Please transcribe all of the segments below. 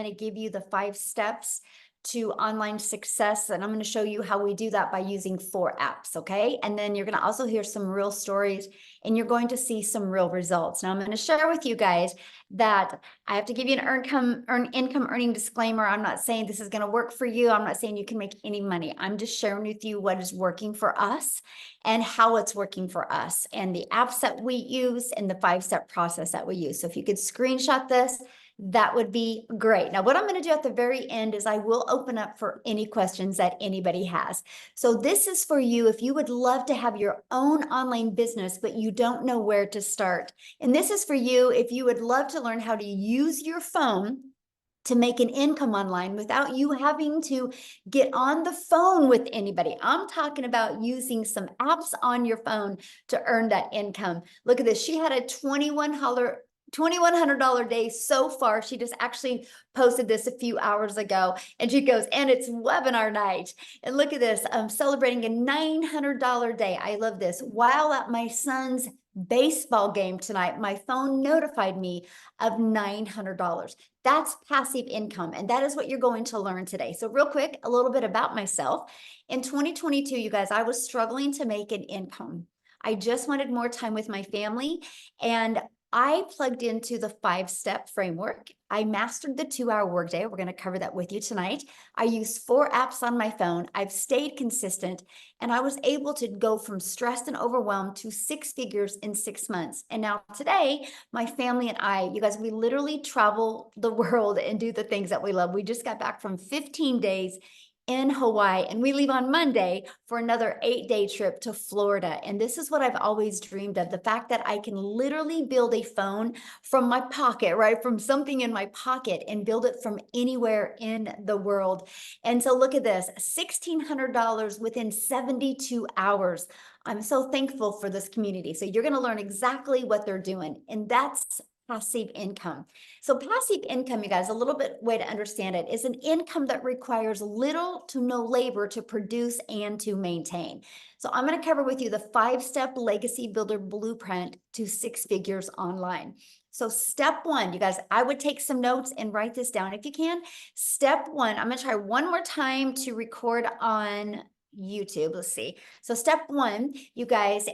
going to give you the 5 steps to online success, and I'm going to show you how we do that by using 4 apps, okay? And then you're going to also hear some real stories, and you're going to see some real results. Now, I'm going to share with you guys that I have to give you an income earning disclaimer. I'm not saying this is going to work for you. I'm not saying you can make any money. I'm just sharing with you what is working for us and how it's working for us, and the apps that we use and the 5-step process that we use. So if you could screenshot this, that would be great. Now, what I'm going to do at the very end is I will open up for any questions that anybody has. So this is for you if you would love to have your own online business, but you don't know where to start. And this is for you if you would love to learn how to use your phone to make an income online without you having to get on the phone with anybody. I'm talking about using some apps on your phone to earn that income. Look at this. She had a $2,100 day so far. She just actually posted this a few hours ago, and she goes, and it's webinar night. And look at this, I'm celebrating a $900 day. I love this. While at my son's baseball game tonight, my phone notified me of $900. That's passive income, and that is what you're going to learn today. So real quick, a little bit about myself. In 2022, you guys, I was struggling to make an income. I just wanted more time with my family, and I plugged into the 5-step framework. I mastered the 2-hour workday. We're going to cover that with you tonight. I use 4 apps on my phone. I've stayed consistent, and I was able to go from stressed and overwhelmed to 6 figures in 6 months. And now today, my family and I, you guys, we literally travel the world and do the things that we love. We just got back from 15 days in Hawaii, and we leave on Monday for another 8-day trip to Florida. And this is what I've always dreamed of, the fact that I can literally build a phone from my pocket, right? From something in my pocket, and build it from anywhere in the world. And so look at this, $1,600 within 72 hours. I'm so thankful for this community. So you're going to learn exactly what they're doing, and that's passive income. So passive income, you guys, a little bit way to understand it, is an income that requires little to no labor to produce and to maintain. So I'm going to cover with you the 5-step legacy builder blueprint to 6 figures online. So step 1, you guys, I would take some notes and write this down if you can. Step 1, I'm going to try one more time to record on YouTube. Let's see. So step 1, you guys,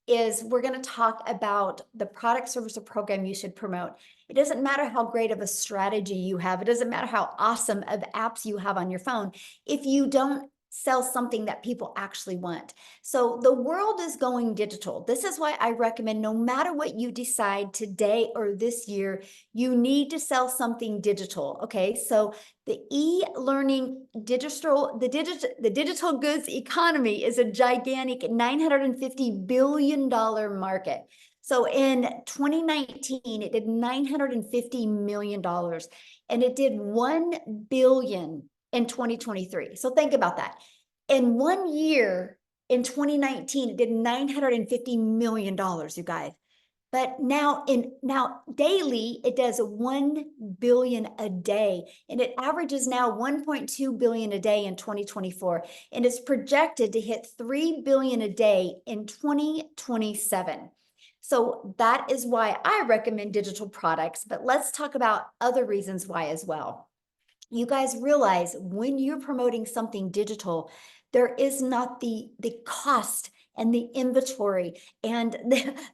is we're going to talk about the product, service, or program you should promote. It doesn't matter how great of a strategy you have. It doesn't matter how awesome of apps you have on your phone if you don't sell something that people actually want. So the world is going digital. This is why I recommend, no matter what you decide today or this year, you need to sell something digital. Okay, so the e-learning the digital goods economy is a gigantic $950 billion market. So in 2019, it did $950 million, and it did $1 billion in 2023. So think about that. In 1 year, in 2019, it did $950 million, you guys. But now daily, it does 1 billion a day, and it averages now 1.2 billion a day in 2024, and is projected to hit 3 billion a day in 2027. So that is why I recommend digital products, but let's talk about other reasons why as well. You guys realize when you're promoting something digital, there is not the cost and the inventory and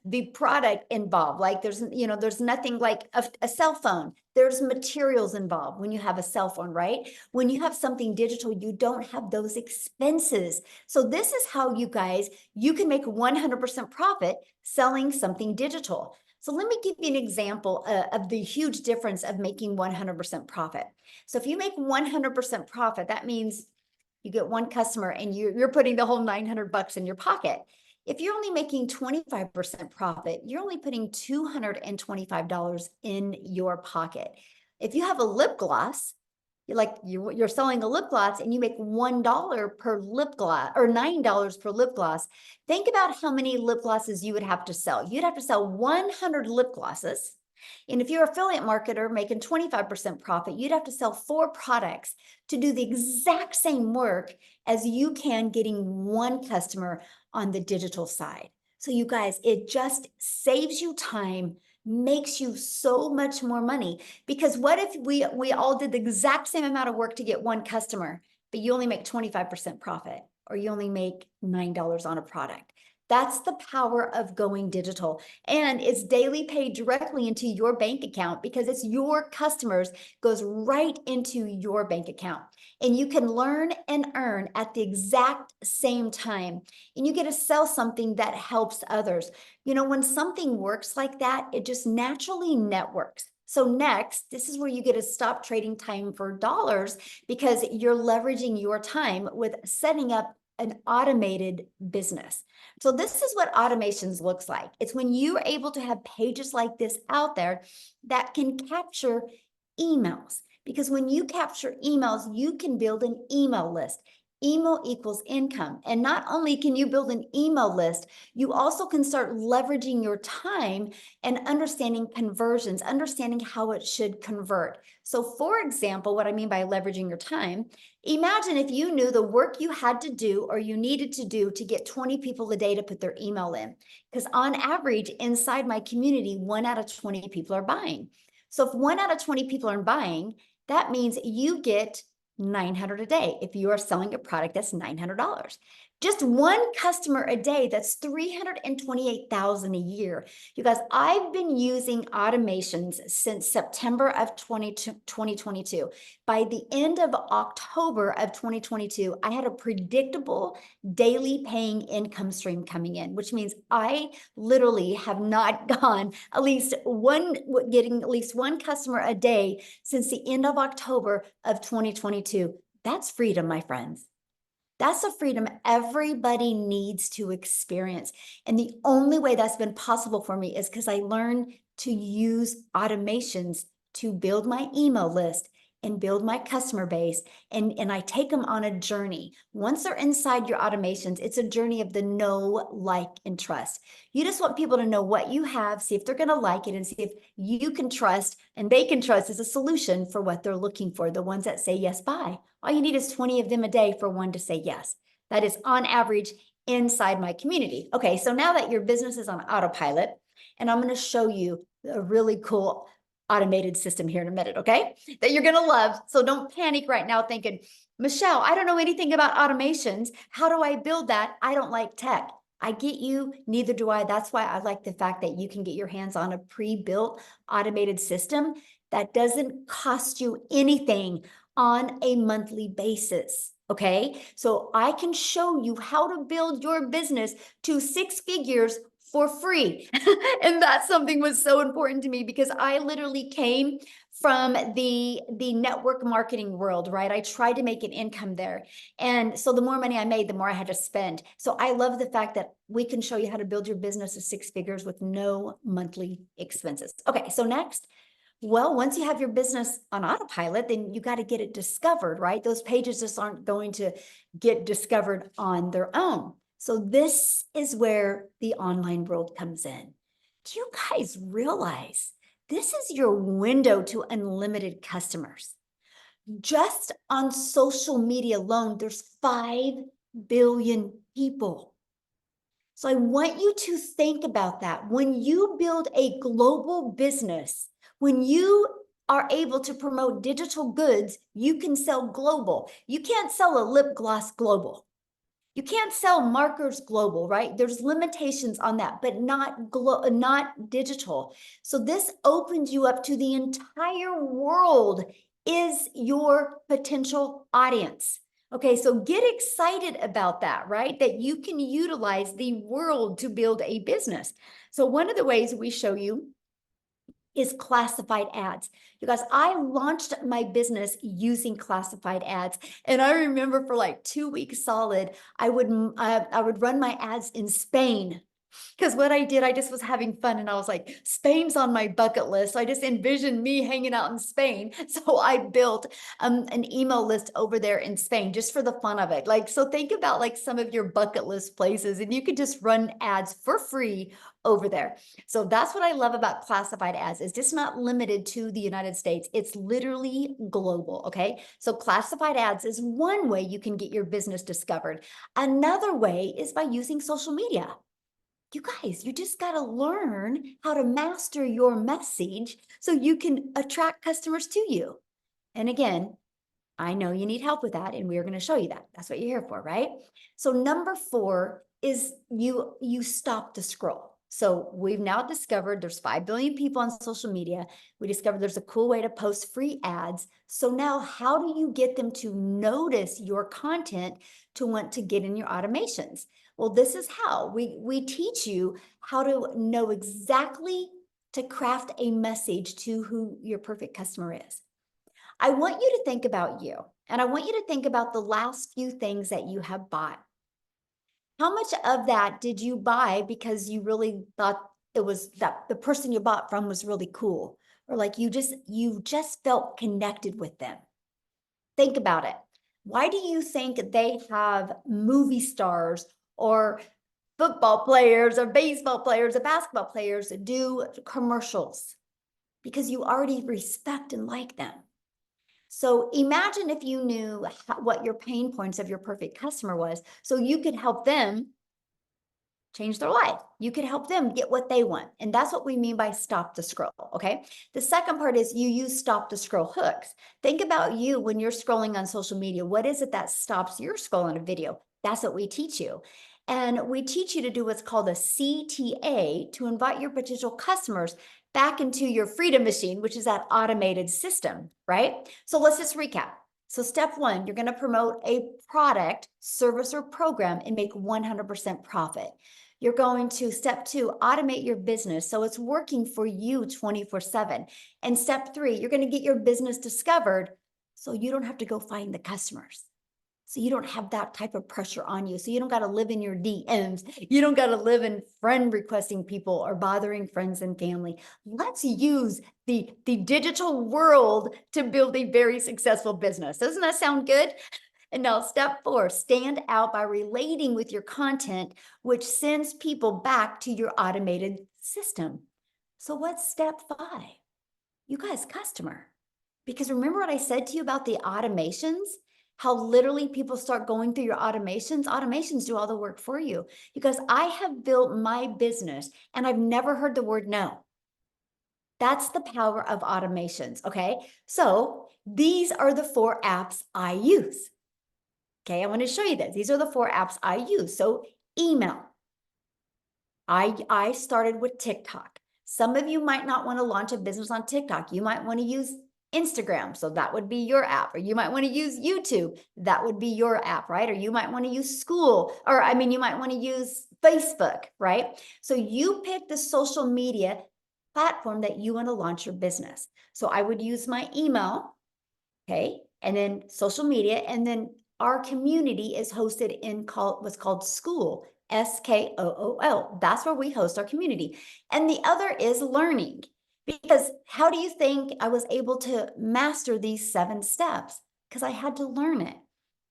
the product involved. Like there's nothing like a cell phone. There's materials involved when you have a cell phone, right? When you have something digital, you don't have those expenses. So this is how you can make 100% profit selling something digital. So let me give you an example of the huge difference of making 100% profit. So if you make 100% profit, that means you get one customer and you're putting the whole $900 in your pocket. If you're only making 25% profit, you're only putting $225 in your pocket. If you have a lip gloss, you're selling a lip gloss and you make $1 per lip gloss or $9 per lip gloss. Think about how many lip glosses you would have to sell. You'd have to sell 100 lip glosses. And if you're an affiliate marketer making 25% profit, you'd have to sell 4 products to do the exact same work as you can getting one customer on the digital side. So you guys, it just saves you time makes you so much more money. Because what if we all did the exact same amount of work to get one customer, but you only make 25% profit, or you only make $9 on a product? That's the power of going digital. And it's daily paid directly into your bank account because it's your customers, goes right into your bank account. And you can learn and earn at the exact same time. And you get to sell something that helps others. You know, when something works like that, it just naturally networks. So next, this is where you get to stop trading time for dollars, because you're leveraging your time with setting up an automated business. So this is what automations looks like. It's when you're able to have pages like this out there that can capture emails. Because when you capture emails, you can build an email list. Email equals income. And not only can you build an email list, you also can start leveraging your time and understanding conversions, understanding how it should convert. So for example, what I mean by leveraging your time, imagine if you knew the work you had to do or you needed to do to get 20 people a day to put their email in. Because on average, inside my community, 1 out of 20 people are buying. So if 1 out of 20 people are buying, that means you get 900 a day. If you are selling a product, that's $900. Just one customer a day, that's 328,000 a year. You guys, I've been using automations since September of 2022. By the end of October of 2022, I had a predictable daily paying income stream coming in, which means I literally have not gone getting at least one customer a day since the end of October of 2022. That's freedom, my friends. That's a freedom everybody needs to experience. And the only way that's been possible for me is because I learned to use automations to build my email list and build my customer base. And I take them on a journey. Once they're inside your automations, it's a journey of the know, like, and trust. You just want people to know what you have, see if they're going to like it, and see if you can trust and they can trust as a solution for what they're looking for, the ones that say yes, buy. All you need is 20 of them a day for one to say yes. That is on average inside my community. Okay, so now that your business is on autopilot, and I'm going to show you a really cool automated system here in a minute, okay? That you're going to love. So don't panic right now thinking, Michelle, I don't know anything about automations. How do I build that? I don't like tech. I get you, neither do I. That's why I like the fact that you can get your hands on a pre-built automated system that doesn't cost you anything on a monthly basis. Okay, so I can show you how to build your business to 6 figures for free. And that's something was so important to me because I literally came from the network marketing world, right? I tried to make an income there. And so the more money I made, the more I had to spend. So I love the fact that we can show you how to build your business to 6 figures with no monthly expenses. Okay, so next, well, once you have your business on autopilot, then you got to get it discovered, right? Those pages just aren't going to get discovered on their own. So this is where the online world comes in. Do you guys realize this is your window to unlimited customers? Just on social media alone, there's 5 billion people. So I want you to think about that. When you build a global business, when you are able to promote digital goods, you can sell global. You can't sell a lip gloss global. You can't sell markers global, right? There's limitations on that, but not digital. So this opens you up to the entire world is your potential audience. Okay, so get excited about that, right? That you can utilize the world to build a business. So one of the ways we show you is classified ads. You guys, I launched my business using classified ads. And I remember for like 2 weeks solid, I would run my ads in Spain. Because what I did, I just was having fun and I was like, Spain's on my bucket list. So I just envisioned me hanging out in Spain. So I built an email list over there in Spain just for the fun of it. Like, so think about like some of your bucket list places and you could just run ads for free over there. So that's what I love about classified ads. It's just not limited to the United States. It's literally global, okay? So classified ads is one way you can get your business discovered. Another way is by using social media. You guys, you just got to learn how to master your message so you can attract customers to you. And again, I know you need help with that, and we're going to show you that. That's what you're here for, right? So number 4 is you stop the scroll. So we've now discovered there's 5 billion people on social media. We discovered there's a cool way to post free ads. So now how do you get them to notice your content to want to get in your automations? Well, this is how we teach you how to know exactly to craft a message to who your perfect customer is. I want you to think about you, and I want you to think about the last few things that you have bought. How much of that did you buy because you really thought it was that the person you bought from was really cool, or like you just felt connected with them? Think about it. Why do you think they have movie stars or football players or baseball players or basketball players do commercials? Because you already respect and like them. So imagine if you knew what your pain points of your perfect customer was, so you could help them change their life. You could help them get what they want. And that's what we mean by stop the scroll. Okay. The second part is you use stop the scroll hooks. Think about you when you're scrolling on social media. What is it that stops your scroll on a video? That's what we teach you. And we teach you to do what's called a CTA to invite your potential customers back into your freedom machine, which is that automated system, right? So let's just recap. So step 1, you're going to promote a product, service, or program and make 100% profit. You're going to step 2, automate your business so it's working for you 24/7. And step 3, you're going to get your business discovered so you don't have to go find the customers. So you don't have that type of pressure on you. So you don't got to live in your DMs. You don't got to live in friend requesting people or bothering friends and family. Let's use the digital world to build a very successful business. Doesn't that sound good? And now step 4, stand out by relating with your content, which sends people back to your automated system. So what's step 5? You guys, customer. Because remember what I said to you about the automations? How literally people start going through your automations. Automations do all the work for you. Because I have built my business and I've never heard the word no. That's the power of automations, okay? So these are the 4 apps I use. Okay, I want to show you this. These are the 4 apps I use. So email. I started with TikTok. Some of you might not want to launch a business on TikTok. You might want to use Instagram. So that would be your app. Or you might want to use YouTube. That would be your app, right? Or you might want to use school. Or I mean, you might want to use Facebook, right? So you pick the social media platform that you want to launch your business. So I would use my email, okay? And then social media, and then our community is hosted in what's called School, SKOOL. That's where we host our community. And the other is learning. Because how do you think I was able to master these 7 steps? Because I had to learn it.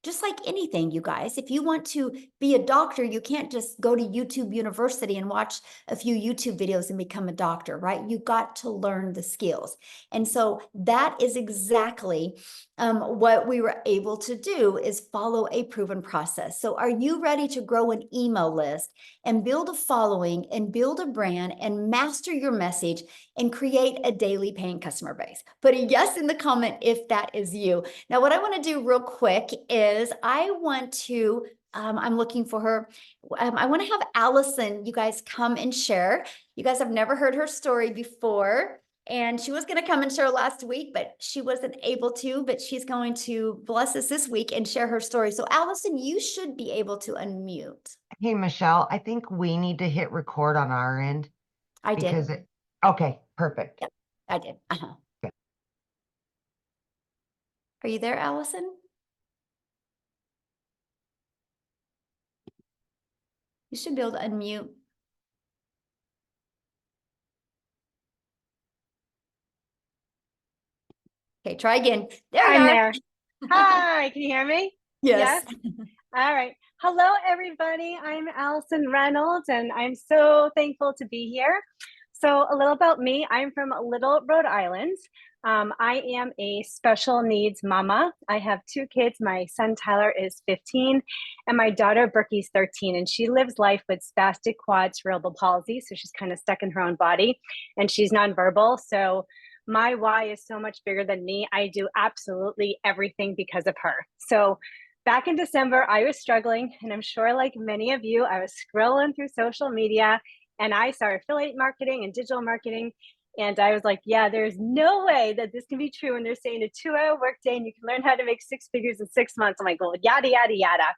Just like anything, you guys, if you want to be a doctor, you can't just go to YouTube University and watch a few YouTube videos and become a doctor, right? You got to learn the skills. And so that is exactly what we were able to do is follow a proven process. So are you ready to grow an email list and build a following and build a brand and master your message and create a daily paying customer base? Put a yes in the comment if that is you. Now, what I want to do real quick is I want to, I'm looking for her. I want to have Allison, you guys come and share. You guys have never heard her story before. And she was going to come and share last week, but she wasn't able to, but she's going to bless us this week and share her story. So Allison, you should be able to unmute. Hey, Michelle, I think we need to hit record on our end I did. because okay, perfect. Yep, I did. Good. Are you there, Allison? You should be able to unmute. Okay, try again. There you I'm are. there. Hi, can you hear me? Yes. All right. Hello, everybody. I'm Allison Reynolds, and I'm so thankful to be here. So a little about me. I'm from Little, Rhode Island. I am a special needs mama. I have two kids. My son Tyler is 15 and my daughter Brookie's 13, and she lives life with spastic quad cerebral palsy. So she's kind of stuck in her own body and she's nonverbal. So my why is so much bigger than me. I do absolutely everything because of her. So back in December, I was struggling, and I'm sure like many of you, I was scrolling through social media and I saw affiliate marketing and digital marketing. And I was like, yeah, there's no way that this can be true. And they're saying a 2-hour workday and you can learn how to make 6 figures in 6 months. I'm like, well, yada, yada, yada.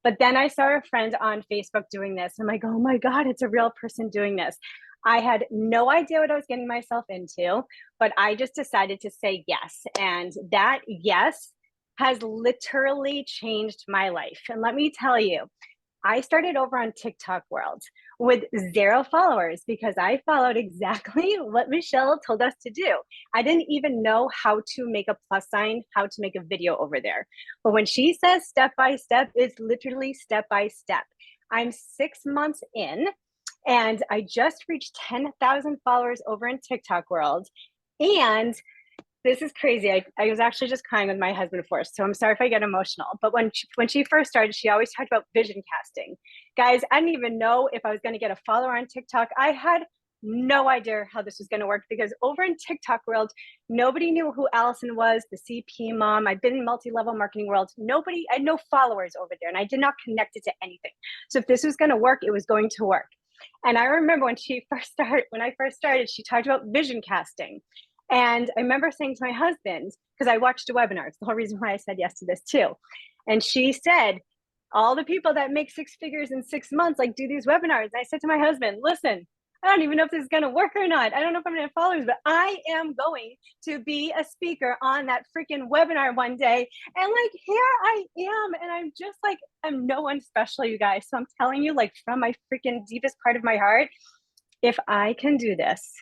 But then I saw a friend on Facebook doing this. I'm like, oh my God, it's a real person doing this. I had no idea what I was getting myself into, but I just decided to say yes. And that yes has literally changed my life. And let me tell you, I started over on TikTok World with 0 followers because I followed exactly what Michelle told us to do. I didn't even know how to make a plus sign, how to make a video over there. But when she says step by step, it's literally step by step. I'm 6 months in and I just reached 10,000 followers over in TikTok World. And this is crazy. I was actually just crying with my husband first, so I'm sorry if I get emotional. But when she first started, she always talked about vision casting. Guys, I didn't even know if I was going to get a follower on TikTok. I had no idea how this was going to work because over in TikTok world, nobody knew who Allison was, the CP mom. I've been in multi-level marketing world. I had no followers over there, and I did not connect it to anything. So if this was going to work, it was going to work. And I remember when I first started, she talked about vision casting. And I remember saying to my husband, because I watched a webinar, it's the whole reason why I said yes to this too. And she said, all the people that make 6 figures in 6 months, like do these webinars. And I said to my husband, listen, I don't even know if this is going to work or not. I don't know if I'm going to have followers, but I am going to be a speaker on that freaking webinar one day. And like, here I am. And I'm just like, I'm no one special, you guys. So I'm telling you, like from my freaking deepest part of my heart, if I can do this,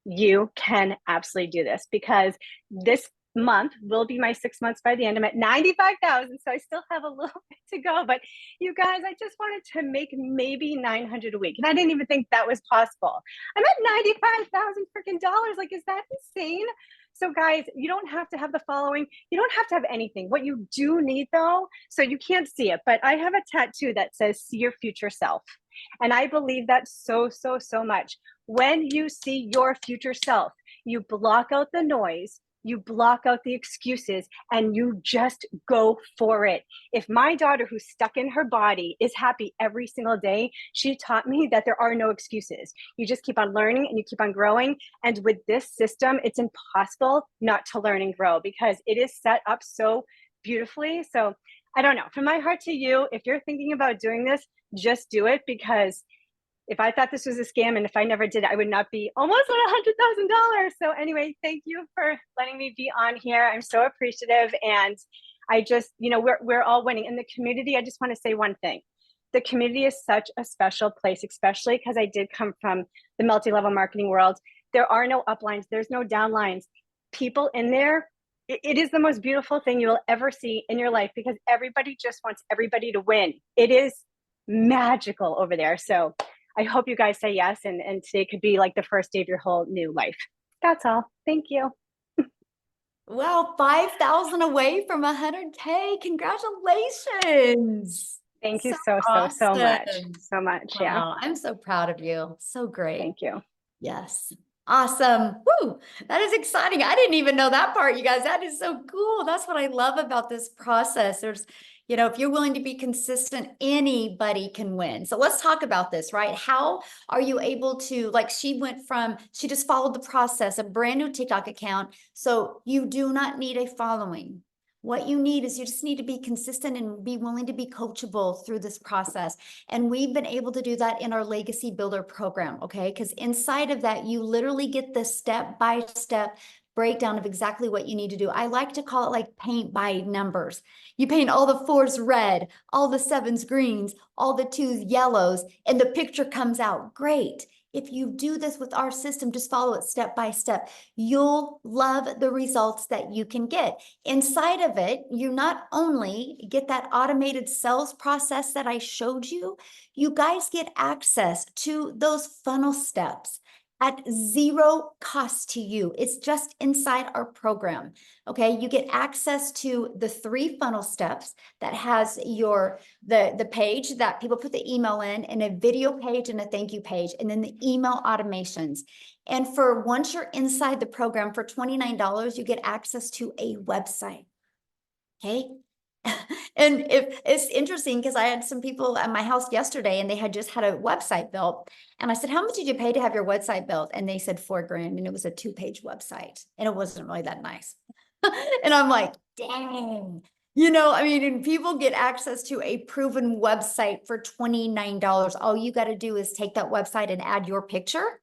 you can absolutely do this, because this month will be my 6 months by the end. I'm at 95,000, so I still have a little bit to go. But you guys, I just wanted to make maybe 900 a week, and I didn't even think that was possible. I'm at 95,000 freaking dollars. Like, is that insane? So guys, you don't have to have the following. You don't have to have anything. What you do need though, so you can't see it, but I have a tattoo that says, see your future self. And I believe that so, so, so much. When you see your future self, you block out the noise, you block out the excuses, and you just go for it. If my daughter, who's stuck in her body, is happy every single day, she taught me that there are no excuses. You just keep on learning and you keep on growing. And with this system, it's impossible not to learn and grow because it is set up so beautifully. So I don't know, from my heart to you, if you're thinking about doing this, just do it, because if I thought this was a scam and if I never did it, I would not be almost at $100,000. So anyway, thank you for letting me be on here. I'm so appreciative. And I just, we're all winning. In the community, I just want to say one thing. The community is such a special place, especially because I did come from the multi-level marketing world. There are no uplines. There's no downlines. People in there, it is the most beautiful thing you will ever see in your life, because everybody just wants everybody to win. It is magical over there. So I hope you guys say yes, and today could be like the first day of your whole new life. That's all. Thank you. Wow, 5,000 away from 100K. Congratulations. Thank you So so much. awesome. So much. Yeah. Wow, I'm so proud of you. So great. Thank you. Yes. Awesome. Woo. That is exciting. I didn't even know that part, you guys. That is so cool. That's what I love about this process. There's, if you're willing to be consistent, anybody can win. So let's talk about this, right? How are you able to, like, she just followed the process, a brand new TikTok account. So you do not need a following. What you need is you just need to be consistent and be willing to be coachable through this process. And we've been able to do that in our Legacy Builder program, okay? Because inside of that, you literally get the step-by-step breakdown of exactly what you need to do. I like to call it like paint by numbers. You paint all the 4s red, all the 7s greens, all the 2s yellows, and the picture comes out great. If you do this with our system, just follow it step by step. You'll love the results that you can get. Inside of it, you not only get that automated sales process that I showed you, you guys get access to those funnel steps at zero cost to you. It's just inside our program. Okay, you get access to the 3 funnel steps that has the page that people put the email in, and a video page and a thank you page, and then the email automations. And for once you're inside the program for $29, you get access to a website. Okay. And if it's interesting because I had some people at my house yesterday and they had just had a website built. And I said, how much did you pay to have your website built? And they said $4,000, and it was a 2-page website and it wasn't really that nice. And I'm like, dang, I mean, and people get access to a proven website for $29. All you got to do is take that website and add your picture.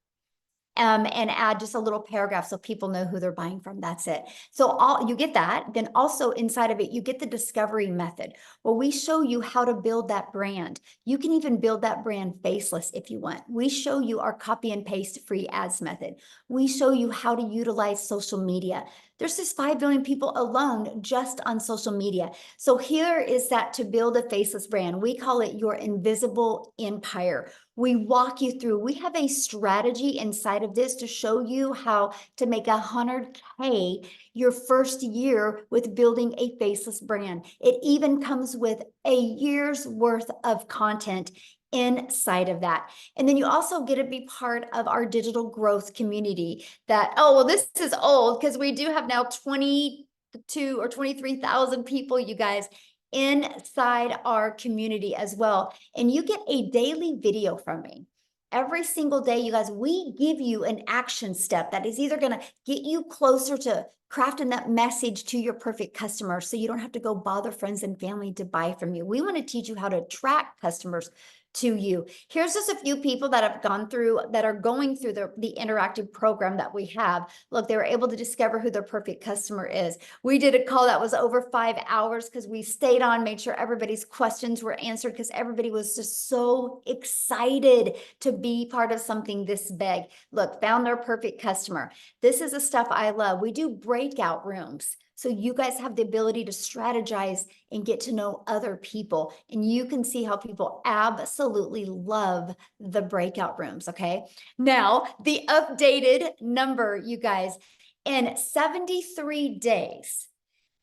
And add just a little paragraph so people know who they're buying from. That's it. So you get that. Then also inside of it, you get the discovery method. Well, we show you how to build that brand. You can even build that brand faceless if you want. We show you our copy and paste free ads method. We show you how to utilize social media. There's just 5 billion people alone just on social media. So here is that to build a faceless brand. We call it your invisible empire. We walk you through, we have a strategy inside of this to show you how to make 100K your first year with building a faceless brand. It even comes with a year's worth of content inside of that. And then you also get to be part of our digital growth community that, oh, well, this is old because we do have now 22 or 23,000 people, you guys, inside our community as well. And you get a daily video from me. Every single day, you guys, we give you an action step that is either going to get you closer to crafting that message to your perfect customer so you don't have to go bother friends and family to buy from you. We want to teach you how to attract customers to you. Here's just a few people that have gone through, that are going through the interactive program that we have. Look, they were able to discover who their perfect customer is. We did a call that was over 5 hours because we stayed on, made sure everybody's questions were answered because everybody was just so excited to be part of something this big. Look, found their perfect customer. This is the stuff I love. We do breakout rooms. So you guys have the ability to strategize and get to know other people. And you can see how people absolutely love the breakout rooms, okay? Now, the updated number, you guys, in 73 days,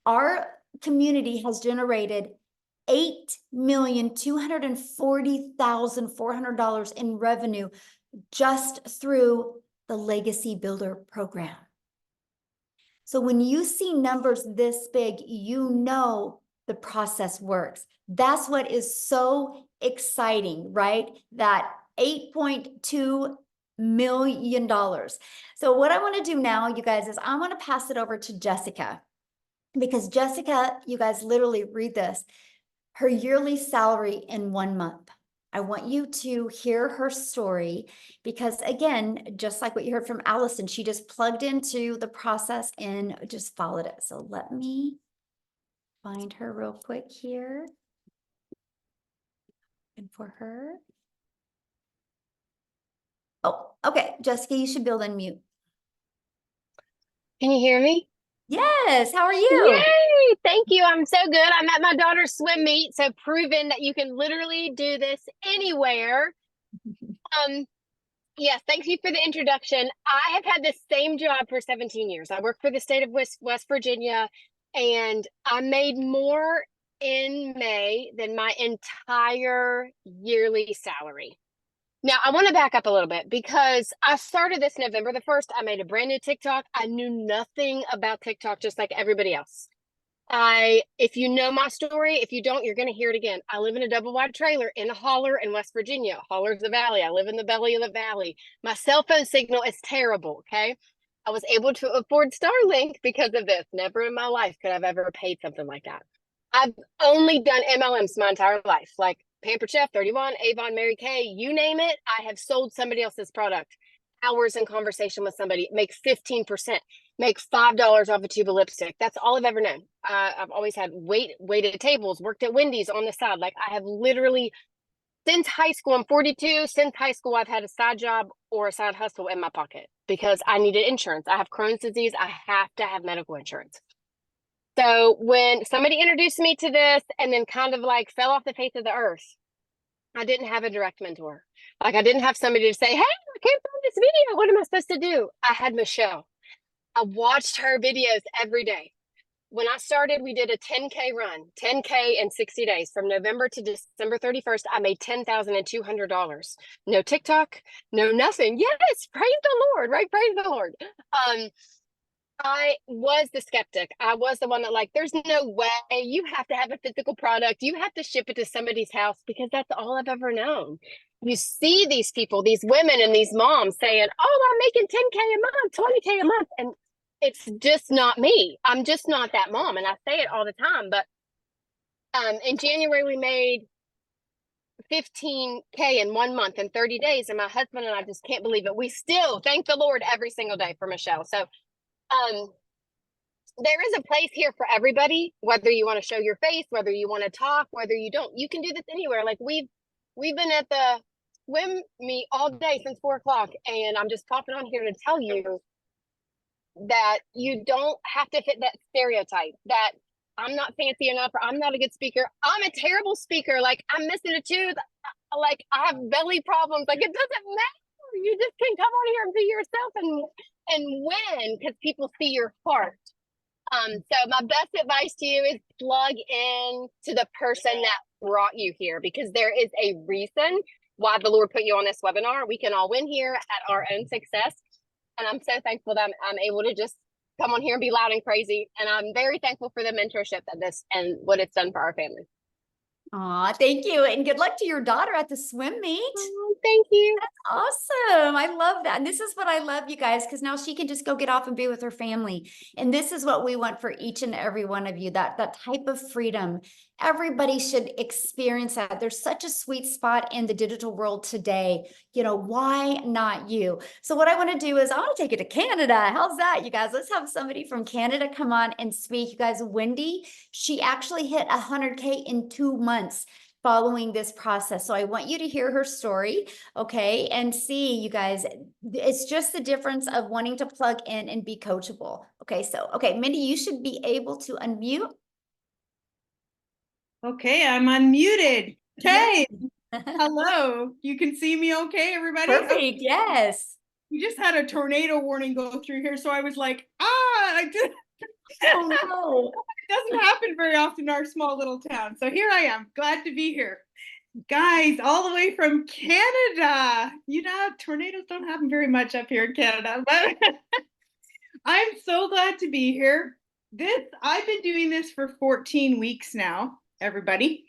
our community has generated $8,240,400 in revenue just through the Legacy Builder program. So when you see numbers this big, you know the process works. That's what is so exciting, right? That $8.2 million. So what I want to do now, you guys, is I want to pass it over to Jessica, because Jessica, you guys, literally read this, her yearly salary in 1 month. I want you to hear her story because, again, just like what you heard from Allison, she just plugged into the process and just followed it. So let me find her real quick here. And for her. Oh, okay. Jessica, you should build unmute. Can you hear me? Yes. How are you? Yay! Thank you. I'm so good. I'm at my daughter's swim meet, so proven that you can literally do this anywhere. Yes, thank you for the introduction. I have had the same job for 17 years. I work for the state of West Virginia, and I made more in May than my entire yearly salary. Now, I want to back up a little bit because I started this November the 1st. I made a brand new TikTok. I knew nothing about TikTok, just like everybody else. If you know my story, if you don't, you're going to hear it again. I live in a double wide trailer in a holler in West Virginia. Holler's the valley. I live in the belly of the valley. My cell phone signal is terrible. Okay. I was able to afford Starlink because of this. Never in my life could I've ever paid something like that. I've only done MLMs my entire life, like Pampered Chef, 31, Avon, Mary Kay, you name it. I have sold somebody else's product. Hours in conversation with somebody, make 15%, make $5 off a tube of lipstick. That's all I've ever known. I've always had waited tables, worked at Wendy's on the side. Like I have literally, since high school, I'm 42. Since high school, I've had a side job or a side hustle in my pocket because I needed insurance. I have Crohn's disease. I have to have medical insurance. So when somebody introduced me to this and then kind of like fell off the face of the earth, I didn't have a direct mentor. Like I didn't have somebody to say, hey, can't find this video. What am I supposed to do? I had Michelle. I watched her videos every day. When I started, we did a 10K run, 10K in 60 days. From November to December 31st, I made $10,200. No TikTok, no nothing. Yes, praise the Lord, right? Praise the Lord. I was the skeptic. I was the one that like, there's no way you have to have a physical product. You have to ship it to somebody's house because that's all I've ever known. You see these people, these women and these moms saying, oh, I'm making 10K a month, 20K a month. And it's just not me. I'm just not that mom. And I say it all the time. But in January, we made 15K in 1 month in 30 days. And my husband and I just can't believe it. We still thank the Lord every single day for Michelle. So there is a place here for everybody, whether you want to show your face, whether you want to talk, whether you don't. You can do this anywhere. Like we've been at the swim meet all day since 4 o'clock, and I'm just popping on here to tell you that you don't have to fit that stereotype that I'm not fancy enough or I'm not a good speaker. I'm a terrible speaker. Like I'm missing a tooth. Like I have belly problems. Like it doesn't matter. You just can come on here and be yourself and win because people see your heart. So my best advice to you is plug in to the person that brought you here because there is a reason why the Lord put you on this webinar. We can all win here at our own success. And I'm so thankful that I'm able to just come on here and be loud and crazy. And I'm very thankful for the mentorship that this and what it's done for our family. Aw, thank you. And good luck to your daughter at the swim meet. Oh, thank you. Awesome. I love that. And this is what I love, you guys, because now she can just go get off and be with her family. And this is what we want for each and every one of you, that type of freedom. Everybody should experience that. There's such a sweet spot in the digital world today. You know, why not you? So what I want to do is I want to take it to Canada. How's that, you guys? Let's have somebody from Canada come on and speak. You guys, Wendy, she actually hit 100K in 2 months following this process. So I want you to hear her story, okay, and see, you guys, it's just the difference of wanting to plug in and be coachable. Okay, so, okay, Mindy, you should be able to unmute. Okay, I'm unmuted. Okay, hello. You can see me okay, everybody? Perfect, Okay. yes. We just had a tornado warning go through here, so I was like, I did. Oh no. It doesn't happen very often in our small little town. So here I am, glad to be here. Guys, all the way from Canada. You know, tornadoes don't happen very much up here in Canada, but I'm so glad to be here. I've been doing this for 14 weeks now, everybody.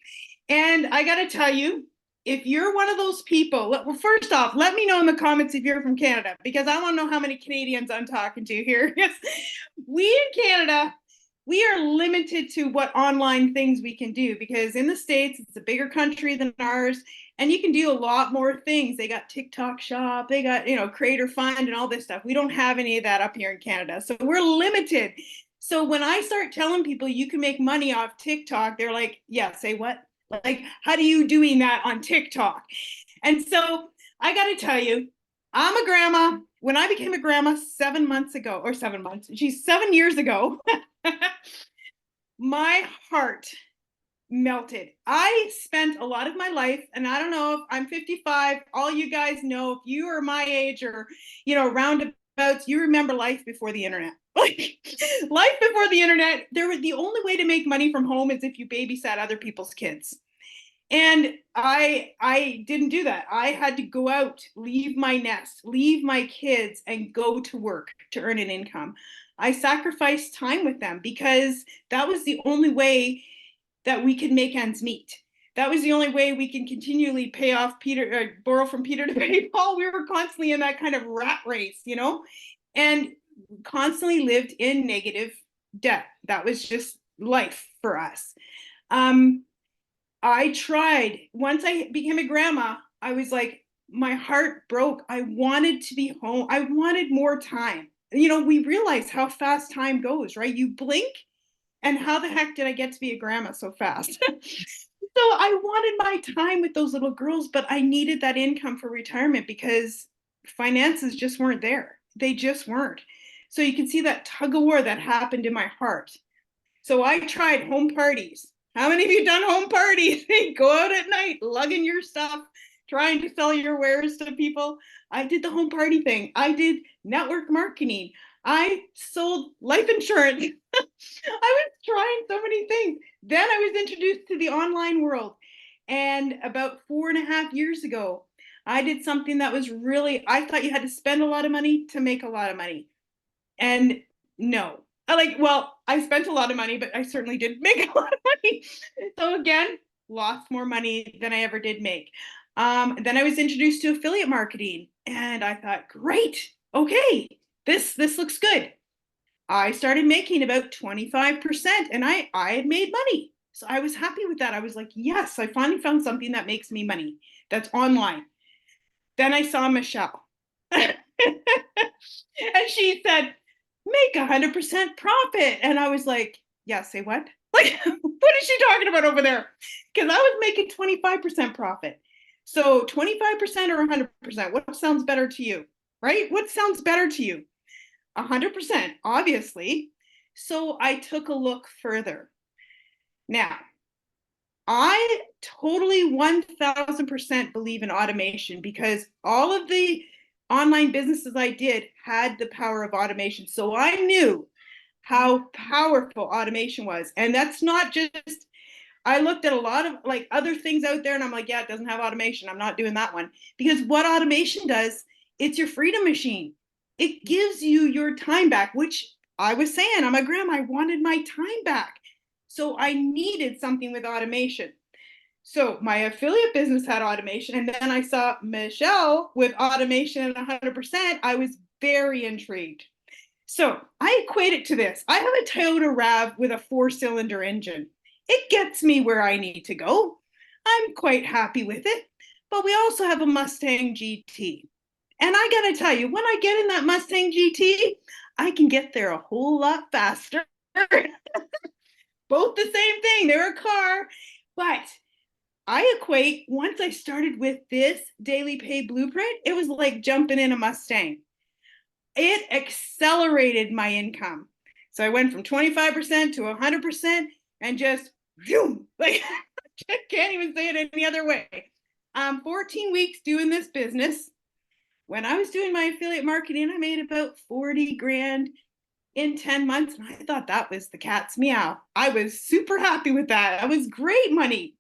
And I got to tell you, if you're one of those people, well, first off, let me know in the comments if you're from Canada, because I want to know how many Canadians I'm talking to here. We in Canada, we are limited to what online things we can do, because in the States, it's a bigger country than ours, and you can do a lot more things. They got TikTok Shop, they got, Creator Fund and all this stuff. We don't have any of that up here in Canada. So we're limited. So when I start telling people you can make money off TikTok, they're like, yeah, say what? Like, how do you doing that on TikTok? And so I got to tell you, I'm a grandma. When I became a grandma 7 months ago, or 7 months, 7 years ago, my heart melted. I spent a lot of my life, and I don't know if I'm 55, all you guys know, if you are my age or, roundabouts, you remember life before the internet. Like life before the internet, the only way to make money from home is if you babysat other people's kids. And I didn't do that. I had to go out, leave my nest, leave my kids, and go to work to earn an income. I sacrificed time with them because that was the only way that we could make ends meet. That was the only way we can continually pay off Peter, or borrow from Peter to pay Paul. We were constantly in that kind of rat race, and constantly lived in negative debt. That was just life for us. I tried. Once I became a grandma, I was like, my heart broke. I wanted to be home. I wanted more time. We realize how fast time goes, right? You blink, and how the heck did I get to be a grandma so fast? So I wanted my time with those little girls, but I needed that income for retirement because finances just weren't there. They just weren't. So you can see that tug of war that happened in my heart. So I tried home parties. How many of you done home parties? Go out at night, lugging your stuff, trying to sell your wares to people. I did the home party thing. I did network marketing. I sold life insurance. I was trying so many things. Then I was introduced to the online world. And about 4.5 years ago, I did something that was really, I thought you had to spend a lot of money to make a lot of money. And no, I spent a lot of money, but I certainly did make a lot of money. So again, lost more money than I ever did make. Then I was introduced to affiliate marketing, and I thought, great, okay, this looks good. I started making about 25%, and I had made money. So I was happy with that. I was like, yes, I finally found something that makes me money that's online. Then I saw Michelle. And she said, make 100% profit. And I was like, yeah, say what? Like, what is she talking about over there? Because I was making 25% profit. So 25% or 100%, what sounds better to you, right? What sounds better to you? 100%, obviously. So I took a look further. Now, I totally 1000% believe in automation because all of the online businesses I did had the power of automation. So I knew how powerful automation was. And that's not just, I looked at a lot of like other things out there and I'm like, yeah, it doesn't have automation. I'm not doing that one. Because what automation does, it's your freedom machine. It gives you your time back, which I was saying, I'm a grandma, I wanted my time back. So I needed something with automation. So my affiliate business had automation, and then I saw Michelle with automation at 100%. I was very intrigued. So I equate it to this. I have a Toyota RAV with a 4-cylinder engine. It gets me where I need to go. I'm quite happy with it. But we also have a Mustang GT. And I gotta tell you, when I get in that Mustang GT, I can get there a whole lot faster. Both the same thing, they're a car, but I equate once I started with this daily pay blueprint, it was like jumping in a Mustang. It accelerated my income. So I went from 25% to 100% and just, boom, like, I can't even say it any other way. 14 weeks doing this business. When I was doing my affiliate marketing, I made about 40 grand in 10 months. And I thought that was the cat's meow. I was super happy with that. That was great money.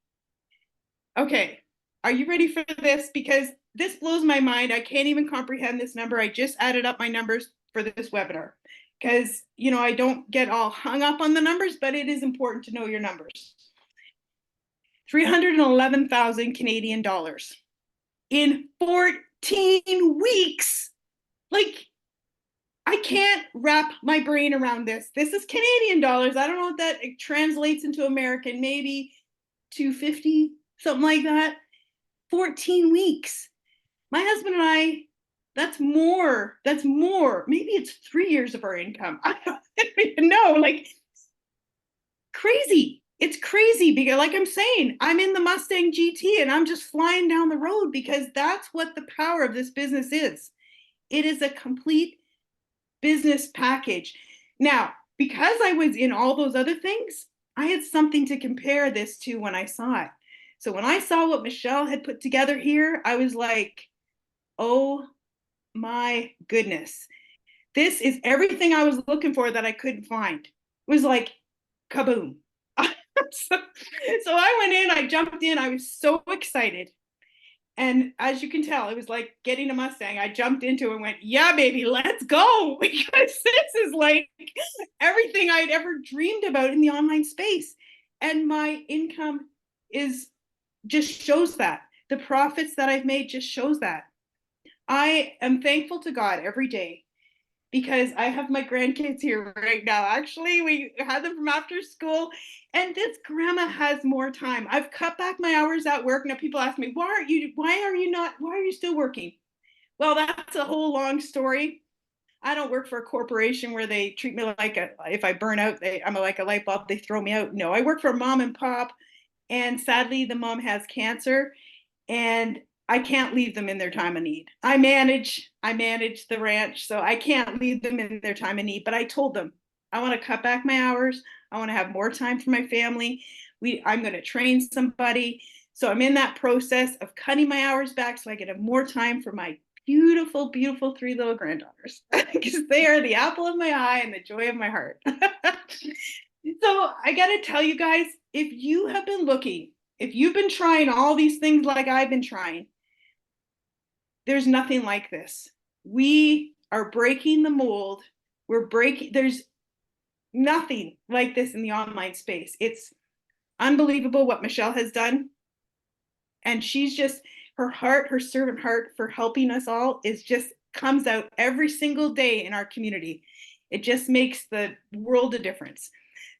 Okay, are you ready for this? Because this blows my mind. I can't even comprehend this number. I just added up my numbers for this webinar because, I don't get all hung up on the numbers, but it is important to know your numbers. 311,000 Canadian dollars in 14 weeks. Like, I can't wrap my brain around this. This is Canadian dollars. I don't know what that translates into American, maybe 250, something like that. 14 weeks. My husband and I, that's more. Maybe it's 3 years of our income. I don't even know. Like, crazy. It's crazy because, like I'm saying, I'm in the Mustang GT and I'm just flying down the road because that's what the power of this business is. It is a complete business package. Now, because I was in all those other things, I had something to compare this to when I saw it. So when I saw what Michelle had put together here, I was like, oh my goodness. This is everything I was looking for that I couldn't find. It was like, kaboom. so I went in, I jumped in, I was so excited. And as you can tell, it was like getting a Mustang. I jumped into it and went, yeah, baby, let's go. Because this is like everything I'd ever dreamed about in the online space. And my income just shows that. The profits that I've made just shows that. I am thankful to God every day because I have my grandkids here right now. Actually, we had them from after school, and this grandma has more time. I've cut back my hours at work. Now people ask me, why are you still working? Well, that's a whole long story. I don't work for a corporation where they treat me like if I burn out, I'm like a light bulb, they throw me out. No, I work for mom and pop, and sadly the mom has cancer, and I can't leave them in their time of need. I manage the ranch, so I can't leave them in their time of need. But I told them, I want to cut back my hours. I want to have more time for my family. I'm going to train somebody. So I'm in that process of cutting my hours back so I can have more time for my beautiful, beautiful 3 little granddaughters because they are the apple of my eye and the joy of my heart. So I got to tell you guys, if you have been looking, if you've been trying all these things like I've been trying, there's nothing like this. We are breaking the mold. There's nothing like this in the online space. It's unbelievable what Michelle has done. And she's just, her heart, her servant heart for helping us all is just comes out every single day in our community. It just makes the world a difference.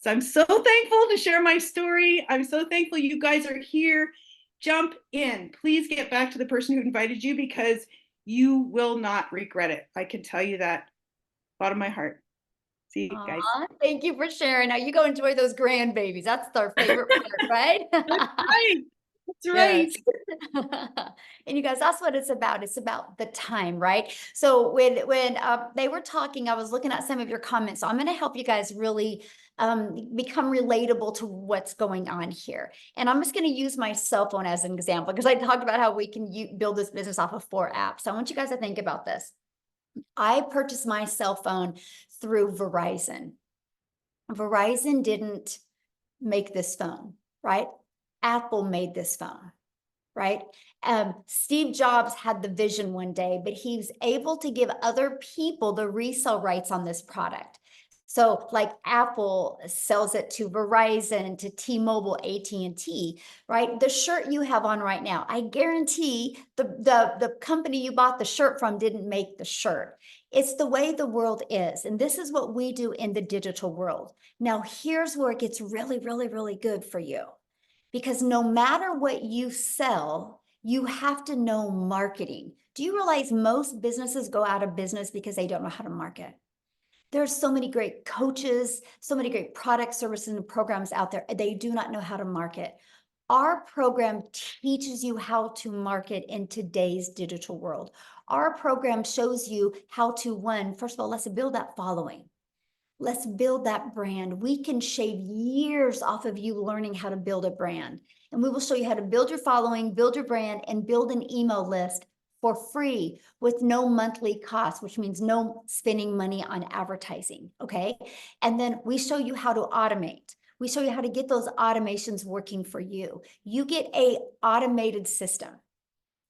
So I'm so thankful to share my story. I'm so thankful you guys are here. Jump in. Please get back to the person who invited you because you will not regret it. I can tell you that, bottom of my heart. See you guys. Aw, thank you for sharing. Now you go enjoy those grandbabies. That's our favorite part, right? That's right. That's right. Yes. And you guys, that's what it's about. It's about the time, right? So when they were talking, I was looking at some of your comments. So I'm going to help you guys really become relatable to what's going on here. And I'm just going to use my cell phone as an example because I talked about how we can build this business off of 4 apps. So I want you guys to think about this. I purchased my cell phone through Verizon. Verizon didn't make this phone, right? Apple made this phone, right? Steve Jobs had the vision one day, but he's able to give other people the resale rights on this product. So like Apple sells it to Verizon, to T-Mobile, AT&T, right? The shirt you have on right now, I guarantee the company you bought the shirt from didn't make the shirt. It's the way the world is. And this is what we do in the digital world. Now, here's where it gets really, really, really good for you. Because no matter what you sell, you have to know marketing. Do you realize most businesses go out of business because they don't know how to market? There's so many great coaches, so many great products, services, and programs out there. They do not know how to market. Our program teaches you how to market in today's digital world. Our program shows you how to, first of all, let's build that following. Let's build that brand. We can shave years off of you learning how to build a brand. And we will show you how to build your following, build your brand, and build an email list for free with no monthly cost, which means no spending money on advertising, okay? And then we show you how to automate. We show you how to get those automations working for you. You get a automated system.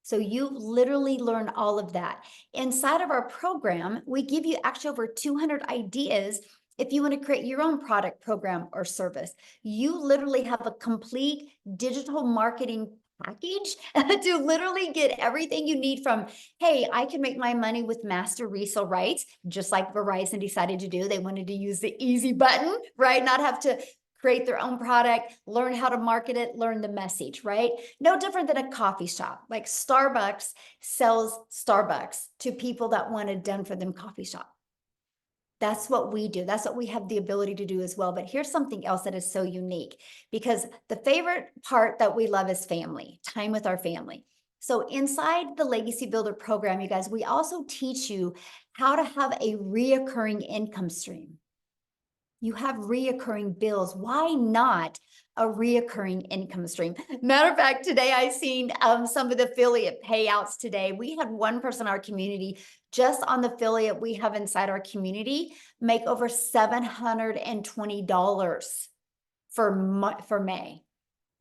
So you literally learn all of that. Inside of our program, we give you actually over 200 ideas if you want to create your own product, program, or service. You literally have a complete digital marketing package to literally get everything you need from, hey, I can make my money with master resale rights, just like Verizon decided to do. They wanted to use the easy button, right? Not have to create their own product, learn how to market it, learn the message, right? No different than a coffee shop. Like Starbucks sells Starbucks to people that want a done for them coffee shop. That's what we do. That's what we have the ability to do as well. But here's something else that is so unique, because the favorite part that we love is family, time with our family. So inside the Legacy Builder program, you guys, we also teach you how to have a reoccurring income stream. You have reoccurring bills. Why not a reoccurring income stream? Matter of fact, today I seen some of the affiliate payouts today. We had one person in our community, just on the affiliate we have inside our community, make over $720 for May.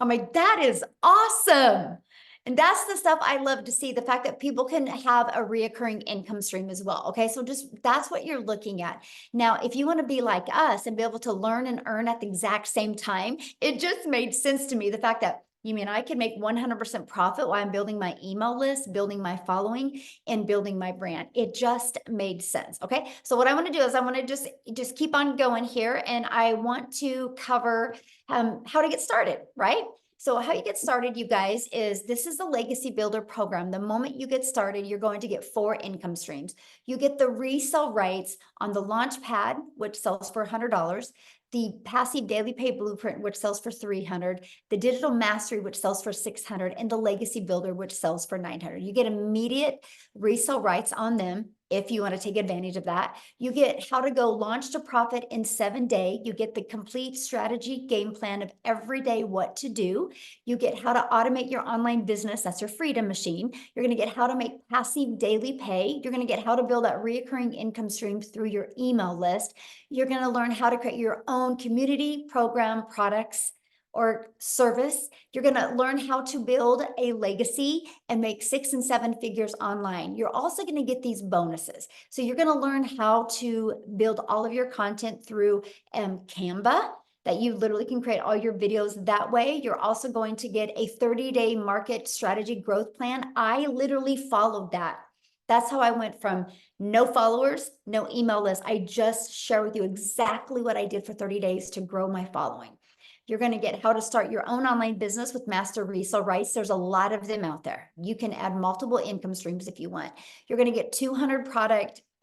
I'm like, that is awesome. And that's the stuff I love to see, the fact that people can have a reoccurring income stream as well. Okay, so just that's what you're looking at. Now, if you want to be like us and be able to learn and earn at the exact same time, it just made sense to me. The fact that you mean I can make 100% profit while I'm building my email list, building my following, and building my brand. It just made sense. Okay, so what I want to do is I want to just keep on going here, and I want to cover how to get started, right? So how you get started, you guys, is this is the Legacy Builder program. The moment you get started, you're going to get 4 income streams. You get the resale rights on the launch pad, which sells for $100, the passive daily pay blueprint, which sells for $300, the digital mastery, which sells for $600, and the Legacy Builder, which sells for $900. You get immediate resale rights on them. if you want to take advantage of that. You get how to go launch to profit in 7 days. You get the complete strategy game plan of every day what to do. You get how to automate your online business. That's your freedom machine. You're going to get how to make passive daily pay. You're going to get how to build that reoccurring income streams through your email list. You're going to learn how to create your own community, program, products, or service. You're going to learn how to build a legacy and make 6 and 7 figures online. You're also going to get these bonuses. So you're going to learn how to build all of your content through Canva, that you literally can create all your videos that way. You're also going to get a 30-day market strategy growth plan. I literally followed that. That's how I went from no followers, no email list. I just share with you exactly what I did for 30 days to grow my following. You're going to get how to start your own online business with master resale rights. There's a lot of them out there. You can add multiple income streams if you want. You're going to get 200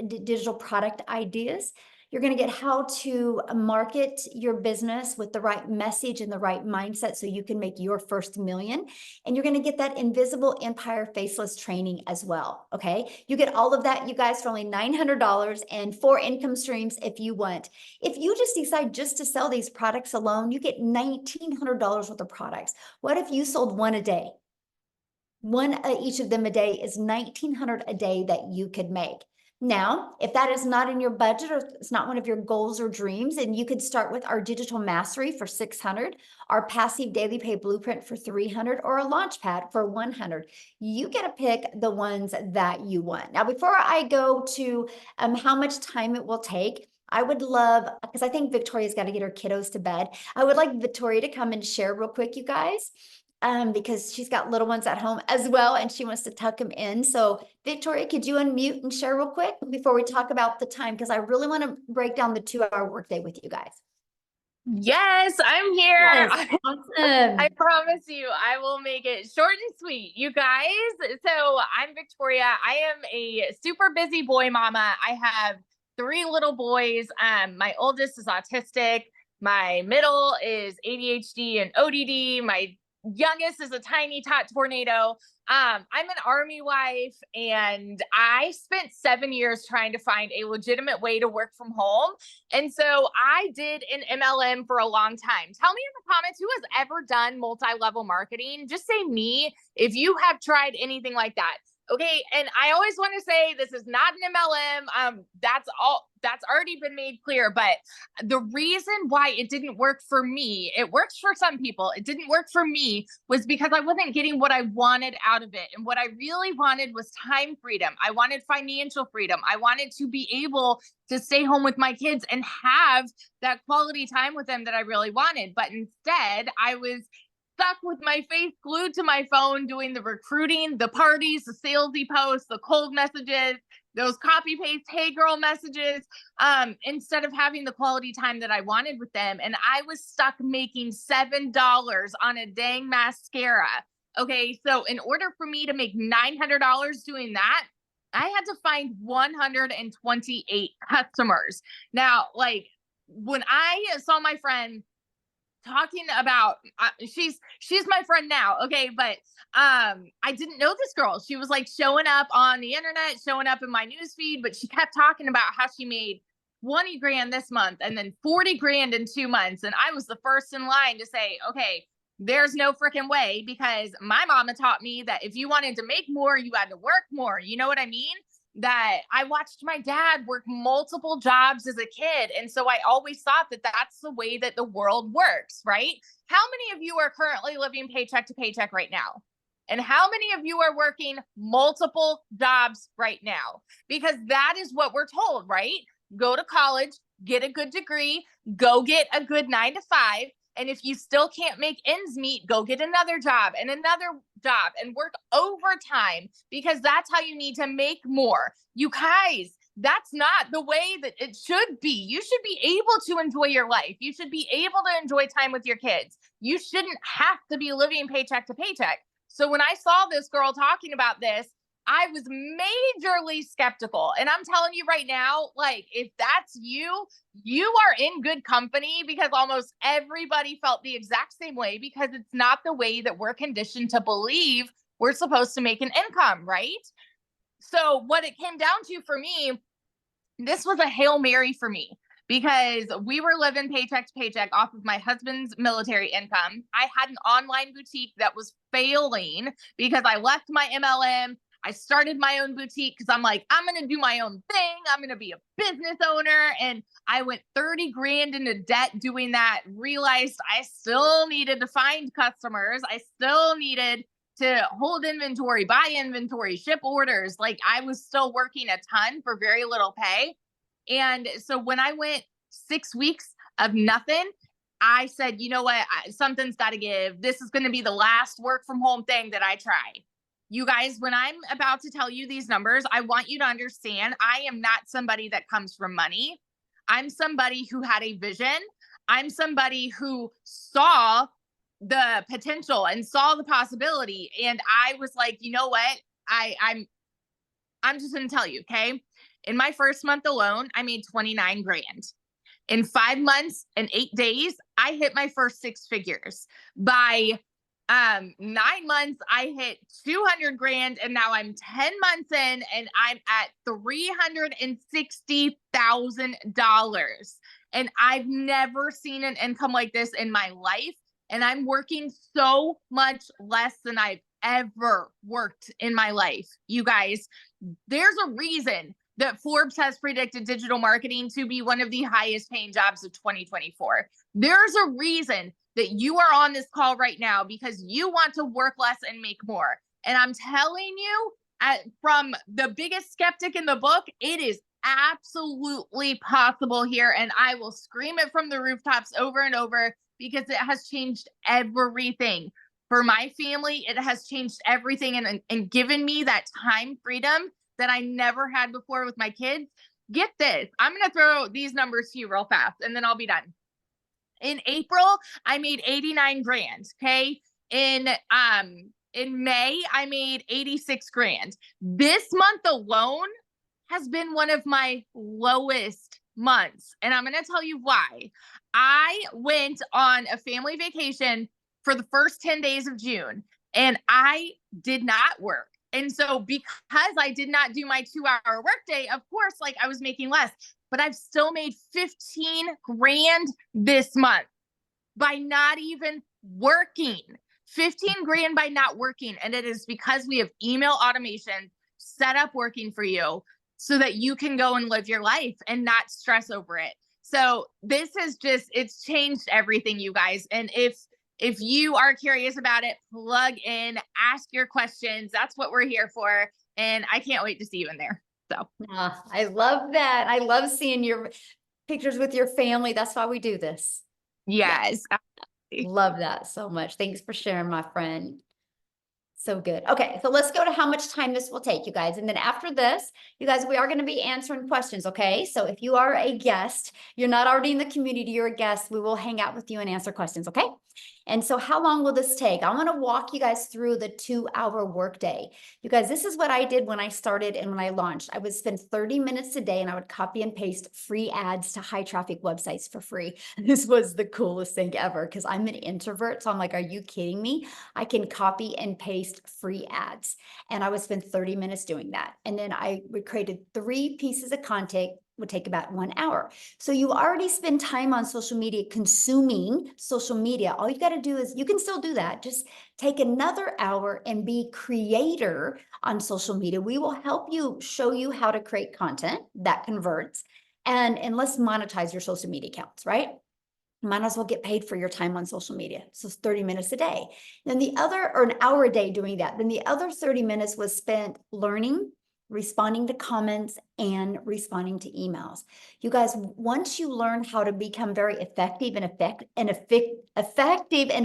digital product ideas. You're going to get how to market your business with the right message and the right mindset so you can make your first million. And you're going to get that invisible empire faceless training as well. Okay. You get all of that, you guys, for only $900 and 4 income streams if you want. If you just decide just to sell these products alone, you get $1,900 worth of products. What if you sold one a day? One each of them a day is $1,900 a day that you could make. Now, if that is not in your budget or it's not one of your goals or dreams, then you could start with our digital mastery for $600, our passive daily pay blueprint for $300, or a launch pad for $100. You get to pick the ones that you want. Now, before I go to how much time it will take, I would love, because I think Victoria's got to get her kiddos to bed. I would like Victoria to come and share real quick, you guys. Because she's got little ones at home as well, and she wants to tuck them in. So Victoria, could you unmute and share real quick before we talk about the time? Because I really want to break down the 2-hour workday with you guys. Yes, I'm here. Yes, awesome. I promise you, I will make it short and sweet, you guys. So I'm Victoria. I am a super busy boy mama. I have 3 little boys. My oldest is autistic. My middle is ADHD and ODD. My youngest is a tiny tot tornado. I'm an army wife, and I spent 7 years trying to find a legitimate way to work from home. And so I did an MLM for a long time. Tell me in the comments who has ever done multi-level marketing. Just say me if you have tried anything like that. Okay. And I always want to say this is not an MLM. That's already been made clear. But the reason why it didn't work for me, it works for some people, it didn't work for me, was because I wasn't getting what I wanted out of it. And what I really wanted was time freedom. I wanted financial freedom. I wanted to be able to stay home with my kids and have that quality time with them that I really wanted. But instead, I was stuck with my face glued to my phone, doing the recruiting, the parties, the salesy posts, the cold messages, those copy paste, hey girl messages, instead of having the quality time that I wanted with them. And I was stuck making $7 on a dang mascara. Okay. So in order for me to make $900 doing that, I had to find 128 customers. Now, like when I saw my friend talking about, she's my friend now. Okay. But, I didn't know this girl. She was like showing up on the internet, showing up in my newsfeed, but she kept talking about how she made 20 grand this month and then 40 grand in 2 months. And I was the first in line to say, okay, there's no freaking way, because my mama taught me that if you wanted to make more, you had to work more. You know what I mean? That I watched my dad work multiple jobs as a kid. And so I always thought that that's the way that the world works, right? How many of you are currently living paycheck to paycheck right now? And how many of you are working multiple jobs right now? Because that is what we're told, right? Go to college, get a good degree, go get a good 9 to 5. And if you still can't make ends meet, go get another job and work overtime, because that's how you need to make more. You guys, that's not the way that it should be. You should be able to enjoy your life. You should be able to enjoy time with your kids. You shouldn't have to be living paycheck to paycheck. So when I saw this girl talking about this, I was majorly skeptical. And I'm telling you right now, like, if that's you, you are in good company, because almost everybody felt the exact same way, because it's not the way that we're conditioned to believe we're supposed to make an income, right? So what it came down to for me, this was a Hail Mary for me because we were living paycheck to paycheck off of my husband's military income. I had an online boutique that was failing because I left my MLM. I started my own boutique because I'm like, I'm going to do my own thing. I'm going to be a business owner. And I went 30 grand into debt doing that, realized I still needed to find customers. I still needed to hold inventory, buy inventory, ship orders. Like I was still working a ton for very little pay. And so when I went 6 weeks of nothing, I said, you know what? Something's got to give. This is going to be the last work from home thing that I try. You guys, when I'm about to tell you these numbers, I want you to understand I am not somebody that comes from money. I'm somebody who had a vision. I'm somebody who saw the potential and saw the possibility. And I was like, you know what? I'm just going to tell you, okay? In my first month alone, I made 29 grand. In 5 months and 8 days, I hit my first 6 figures. By 9 months, I hit 200 grand, and now I'm 10 months in and I'm at $360,000. And I've never seen an income like this in my life. And I'm working so much less than I've ever worked in my life. You guys, there's a reason that Forbes has predicted digital marketing to be one of the highest paying jobs of 2024. There's a reason that you are on this call right now because you want to work less and make more. And I'm telling you, from the biggest skeptic in the book, it is absolutely possible here. And I will scream it from the rooftops over and over because it has changed everything. For my family, it has changed everything and given me that time freedom that I never had before with my kids. Get this. I'm going to throw these numbers to you real fast and then I'll be done. In April, I made 89 grand. Okay. In May, I made 86 grand. This month alone has been one of my lowest months. And I'm going to tell you why. I went on a family vacation for the first 10 days of June and I did not work. And so because I did not do my 2-hour workday, of course, like I was making less, but I've still made 15 grand this month by not even working. 15 grand by not working. And it is because we have email automation set up working for you so that you can go and live your life and not stress over it. So this has just, it's changed everything, you guys. And if you are curious about it, plug in, ask your questions. That's what we're here for. And I can't wait to see you in there. So I love that. I love seeing your pictures with your family. That's why we do this. yes. Love that so much. Thanks for sharing, my friend. So good. Okay, so let's go to how much time this will take, you guys. And then after this, you guys, we are going to be answering questions, okay? So if you are a guest, you're not already in the community, you're a guest, we will hang out with you and answer questions, okay? And so how long will this take? I want to walk you guys through the 2-hour workday. You guys, this is what I did when I started and when I launched. I would spend 30 minutes a day and I would copy and paste free ads to high traffic websites for free. This was the coolest thing ever because I'm an introvert. So I'm like, are you kidding me? I can copy and paste free ads. And I would spend 30 minutes doing that. And then I created 3 pieces of content, would take about 1 hour. So you already spend time on social media, consuming social media. All you got to do is, you can still do that. Just take another hour and be creator on social media. We will help you, show you how to create content that converts and let's monetize your social media accounts, right? Might as well get paid for your time on social media. So it's 30 minutes a day. Then the other, or an hour a day doing that. Then the other 30 minutes was spent learning, responding to comments, and responding to emails. You guys, once you learn how to become very effective and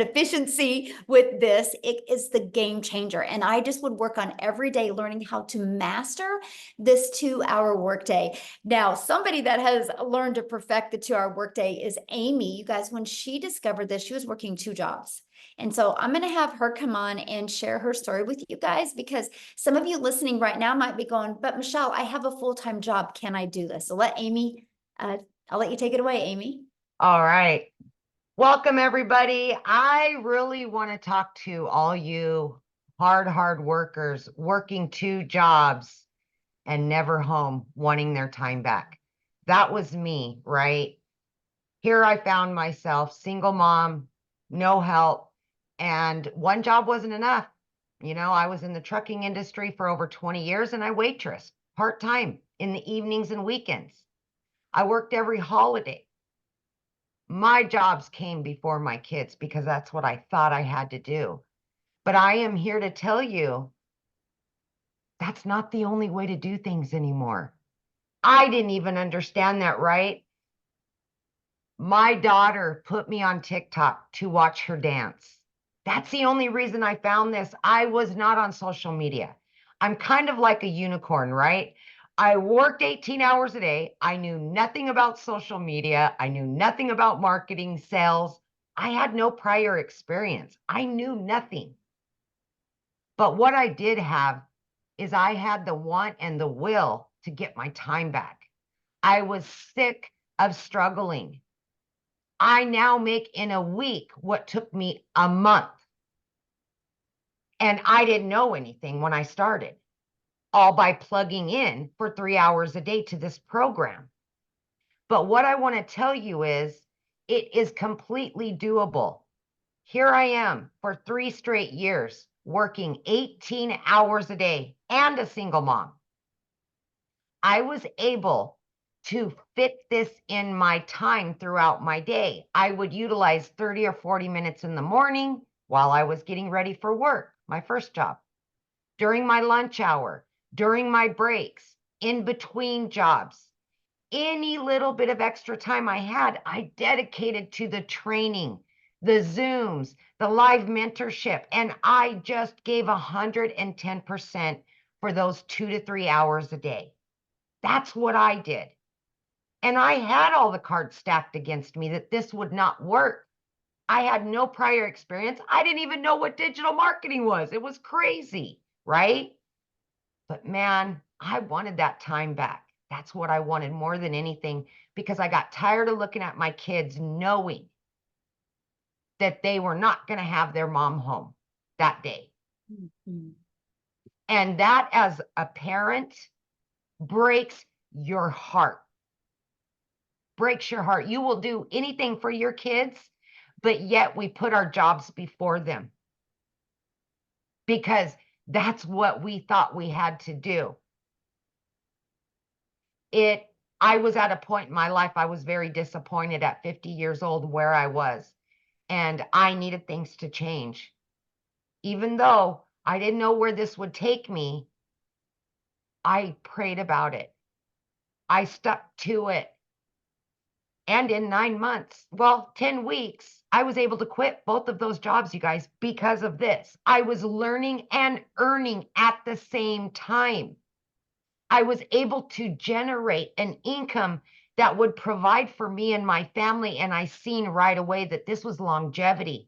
efficiency with this, it is the game changer. And I just would work on every day learning how to master this 2-hour workday. Now, somebody that has learned to perfect the 2-hour workday is Amy. You guys, when she discovered this, she was working 2 jobs. And so I'm going to have her come on and share her story with you guys, because some of you listening right now might be going, but Michelle, I have a full-time job. Can I do this? So let Amy, I'll let you take it away, Amy. All right. Welcome, everybody. I really want to talk to all you hard workers working 2 jobs and never home wanting their time back. That was me, right? Here I found myself, single mom, no help, and one job wasn't enough. You know, I was in the trucking industry for over 20 years and I waitressed part-time in the evenings and weekends. I worked every holiday. My jobs came before my kids because that's what I thought I had to do. But I am here to tell you that's not the only way to do things anymore. I didn't even understand that, right? My daughter put me on TikTok to watch her dance. That's the only reason I found this. I was not on social media. I'm kind of like a unicorn, right? I worked 18 hours a day. I knew nothing about social media. I knew nothing about marketing, sales. I had no prior experience. I knew nothing. But what I did have is I had the want and the will to get my time back. I was sick of struggling. I now make in a week what took me a month. And I didn't know anything when I started, all by plugging in for 3 hours a day to this program. But what I want to tell you is it is completely doable. Here I am for 3 straight years, working 18 hours a day and a single mom. I was able to fit this in my time throughout my day. I would utilize 30 or 40 minutes in the morning while I was getting ready for work, my first job, during my lunch hour, during my breaks, in between jobs. Any little bit of extra time I had, I dedicated to the training, the Zooms, the live mentorship, and I just gave 110% for those 2 to 3 hours a day. That's what I did. And I had all the cards stacked against me that this would not work. I had no prior experience. I didn't even know what digital marketing was. It was crazy, right? But man, I wanted that time back. That's what I wanted more than anything, because I got tired of looking at my kids knowing that they were not going to have their mom home that day. And that, as a parent, breaks your heart. Breaks your heart. You will do anything for your kids, but yet we put our jobs before them because that's what we thought we had to do. I was at a point in my life, I was very disappointed at 50 years old where I was, and I needed things to change. Even though I didn't know where this would take me, I prayed about it. I stuck to it. And in 9 months, well, 10 weeks, I was able to quit both of those jobs, you guys, because of this. I was learning and earning at the same time. I was able to generate an income that would provide for me and my family. And I seen right away that this was longevity.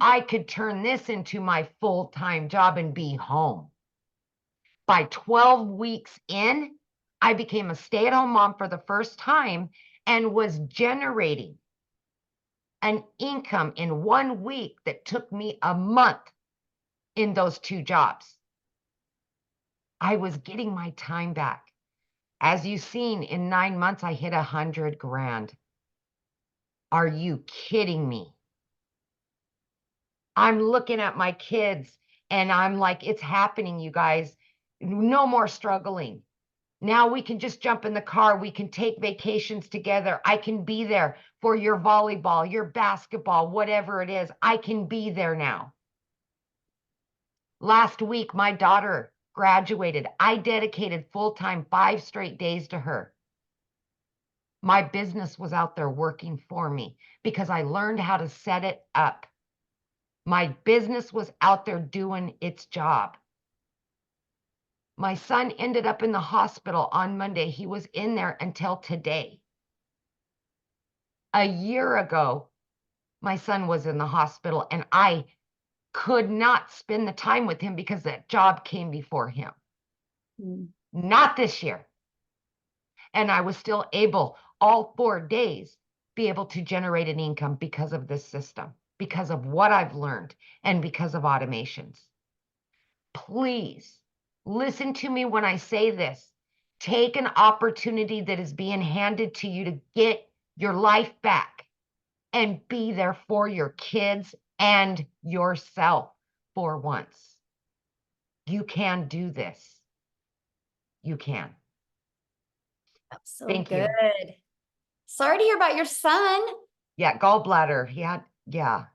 I could turn this into my full-time job and be home. By 12 weeks in, I became a stay-at-home mom for the first time and was generating an income in 1 week that took me a month in those 2 jobs. I was getting my time back. As you've seen, in 9 months, I hit 100 grand. Are you kidding me? I'm looking at my kids and I'm like, it's happening, you guys. No more struggling. Now we can just jump in the car. We can take vacations together. I can be there for your volleyball, your basketball, whatever it is. I can be there now. Last week, my daughter graduated. I dedicated full-time 5 straight days to her. My business was out there working for me because I learned how to set it up. My business was out there doing its job. My son ended up in the hospital on Monday. He was in there until today. A year ago, my son was in the hospital and I could not spend the time with him because that job came before him. Not this year. And I was still able, all 4 days, be able to generate an income because of this system, because of what I've learned, and because of automations. Please listen to me when I say this. Take an opportunity that is being handed to you to get your life back and be there for your kids and yourself for once. You can do this. You can. That's so Thank you. good. Sorry to hear about your son. Yeah, gallbladder. He had, yeah,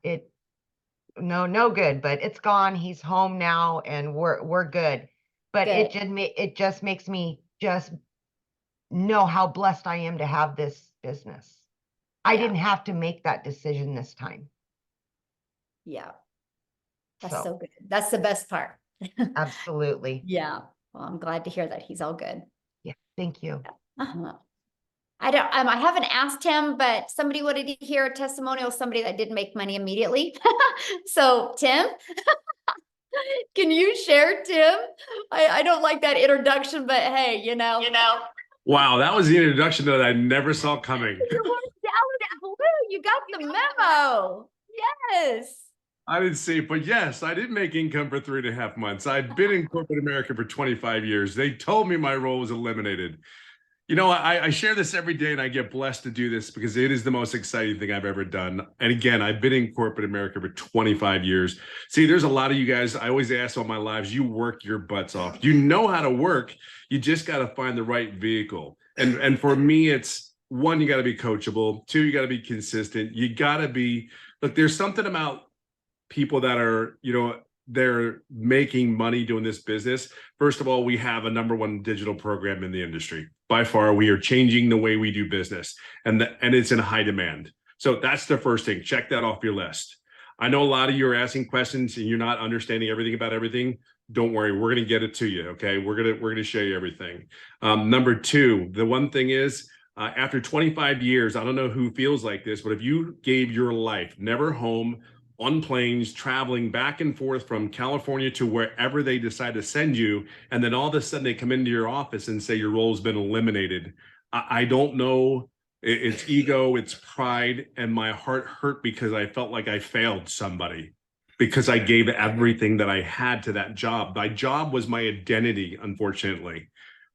no good, but it's gone. He's home now and we're good. But Good. it just makes me just know how blessed I am to have this business. I Yeah. didn't have to make that decision this time. Yeah. That's so good. That's the best part. Absolutely. Yeah. Well, I'm glad to hear that he's all good. Yeah. Thank you. Uh-huh. I haven't asked him, but somebody wanted to hear a testimonial of somebody that didn't make money immediately. So Tim, can you share, Tim? I don't like that introduction, but hey, you know. Wow, that was the introduction that I never saw coming. You were down blue. You got the memo. Yes. I didn't see it, but yes, I did make income for 3.5 months. I'd been in corporate America for 25 years. They told me my role was eliminated. You know, I share this every day and I get blessed to do this because it is the most exciting thing I've ever done. And again, I've been in corporate America for 25 years. See, there's a lot of you guys, I always ask all my lives, you work your butts off. You know how to work. You just got to find the right vehicle. And for me, it's one, you got to be coachable. Two, you got to be consistent. You got to be, look, there's something about people that are, you know, they're making money doing this business. First of all, we have a #1 digital program in the industry. By far, we are changing the way we do business, and it's in high demand. So that's the first thing. Check that off your list. I know a lot of you are asking questions and you're not understanding everything about everything. Don't worry, we're going to get it to you. Okay, we're gonna show you everything. Number two, the one thing is, after 25 years, I don't know who feels like this, but if you gave your life, never home, on planes, traveling back and forth from California to wherever they decide to send you, and then all of a sudden they come into your office and say your role's been eliminated. I don't know. It's ego, it's pride, and my heart hurt because I felt like I failed somebody because I gave everything that I had to that job. My job was my identity, unfortunately.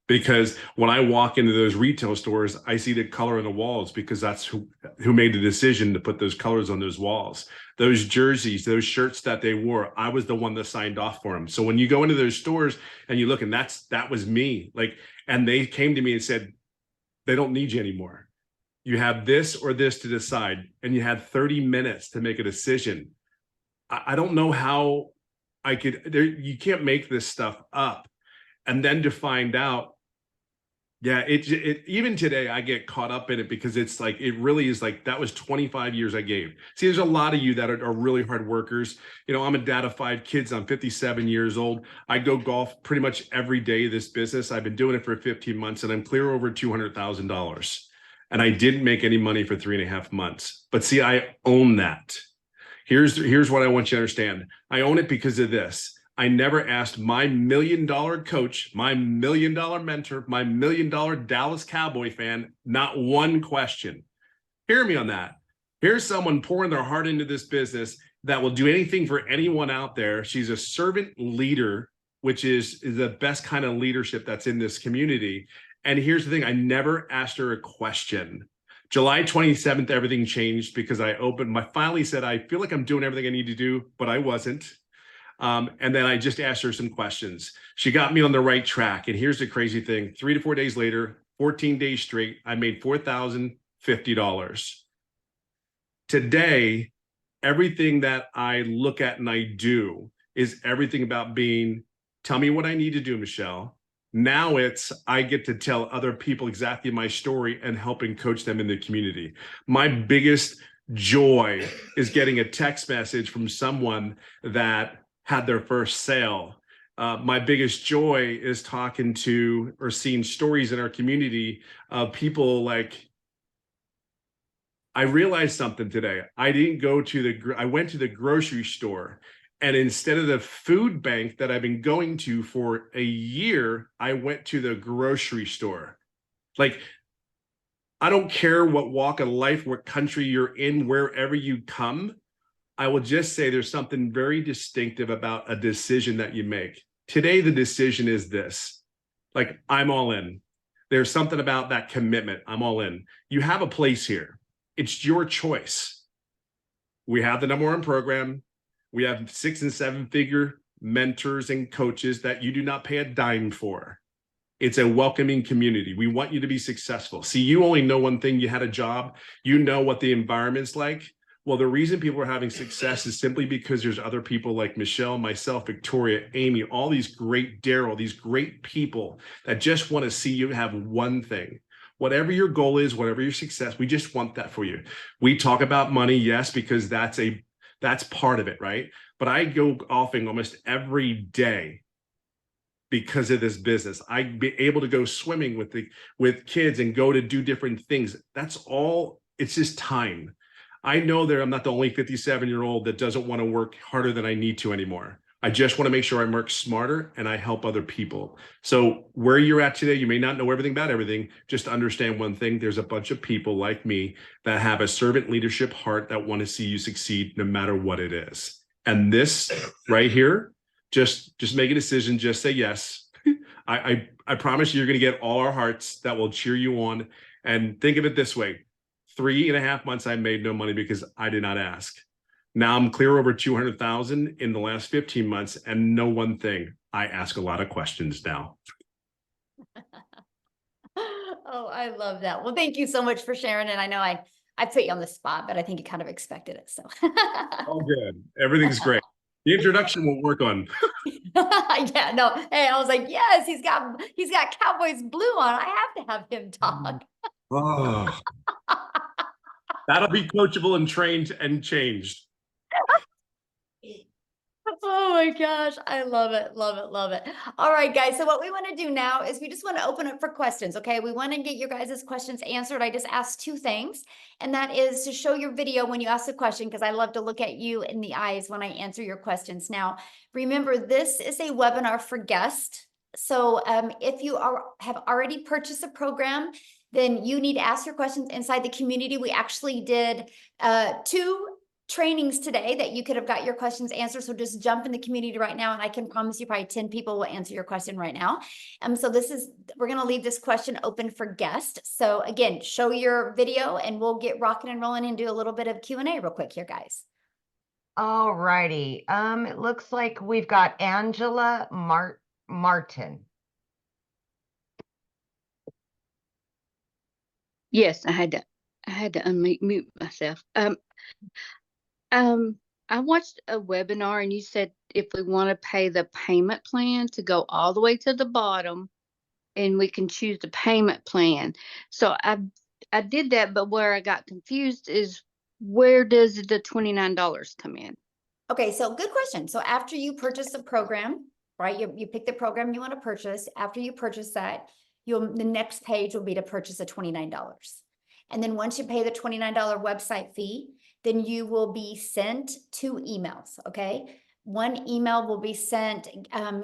Because when I walk into those retail stores, I see the color on the walls because that's who made the decision to put those colors on those walls. Those jerseys, those shirts that they wore, I was the one that signed off for them. So when you go into those stores and you look, and that was me. Like, and they came to me and said, they don't need you anymore. You have this or this to decide, and you had 30 minutes to make a decision. I don't know how I could. You can't make this stuff up. And then to find out, yeah, it even today I get caught up in it because it's like, it really is like, that was 25 years I gave. See, there's a lot of you that are really hard workers. You know, I'm a dad of 5 kids. I'm 57 years old. I go golf pretty much every day of this business. I've been doing it for 15 months and I'm clear over $200,000. And I didn't make any money for 3.5 months. But see, I own that. Here's what I want you to understand. I own it because of this. I never asked my $1 million coach, my $1 million mentor, my $1 million Dallas Cowboy fan, not one question. Hear me on that. Here's someone pouring their heart into this business that will do anything for anyone out there. She's a servant leader, which is the best kind of leadership that's in this community. And here's the thing. I never asked her a question. July 27th, everything changed because I finally said, I feel like I'm doing everything I need to do, but I wasn't. And then I just asked her some questions. She got me on the right track. And here's the crazy thing. 3 to 4 days later, 14 days straight, I made $4,050. Today, everything that I look at and I do is everything about being, tell me what I need to do, Michelle. Now I get to tell other people exactly my story and helping coach them in the community. My biggest joy is getting a text message from someone that had their first sale. My biggest joy is talking to or seeing stories in our community of people like, I realized something today. I went to the grocery store, and instead of the food bank that I've been going to for a year, I went to the grocery store. Like, I don't care what walk of life, what country you're in, wherever you come. I will just say there's something very distinctive about a decision that you make. Today, the decision is this. Like, I'm all in. There's something about that commitment. I'm all in. You have a place here. It's your choice. We have the #1 program. We have 6 and 7-figure mentors and coaches that you do not pay a dime for. It's a welcoming community. We want you to be successful. See, you only know one thing. You had a job. You know what the environment's like. Well, the reason people are having success is simply because there's other people like Michelle, myself, Victoria, Amy, all these great Daryl, these great people that just want to see you have one thing. Whatever your goal is, whatever your success, we just want that for you. We talk about money, yes, because that's part of it, right? But I go golfing almost every day because of this business. I'd be able to go swimming with kids and go to do different things. That's all. It's just time. I know that I'm not the only 57-year-old that doesn't want to work harder than I need to anymore. I just want to make sure I work smarter and I help other people. So where you're at today, you may not know everything about everything. Just understand one thing. There's a bunch of people like me that have a servant leadership heart that want to see you succeed no matter what it is. And this right here, just make a decision. Just say yes. I promise you're going to get all our hearts that will cheer you on. And think of it this way. 3.5 months, I made no money because I did not ask. Now I'm clear over 200,000 in the last 15 months, and know one thing, I ask a lot of questions now. Oh, I love that. Well, thank you so much for sharing. And I know I put you on the spot, but I think you kind of expected it. So All good. Everything's great. The introduction will work on. yeah, no. Hey, I was like, yes, he's got Cowboys blue on. I have to have him talk. Oh, that'll be coachable and trained and changed. Oh my gosh, I love it, love it, love it. All right, guys. So what we want to do now is we just want to open up for questions. Okay, we want to get your guys' questions answered. I just asked 2 things, and that is to show your video when you ask the question, because I love to look at you in the eyes when I answer your questions. Now, remember, this is a webinar for guests. So if you have already purchased a program, then you need to ask your questions inside the community. We actually did 2 trainings today that you could have got your questions answered. So just jump in the community right now, and I can promise you probably 10 people will answer your question right now. So we're going to leave this question open for guests. So again, show your video and we'll get rocking and rolling and do a little bit of Q&A real quick here, guys. All righty. It looks like we've got Angela Martin. Yes, I had to unmute myself. I watched a webinar and you said if we want to pay the payment plan to go all the way to the bottom, and we can choose the payment plan. So I did that, but where I got confused is where does the $29 come in? Okay, so good question. So after you purchase the program, right? You pick the program you want to purchase. After you purchase that, the next page will be to purchase the $29. And then once you pay the $29 website fee, then you will be sent 2 emails, okay? One email will be sent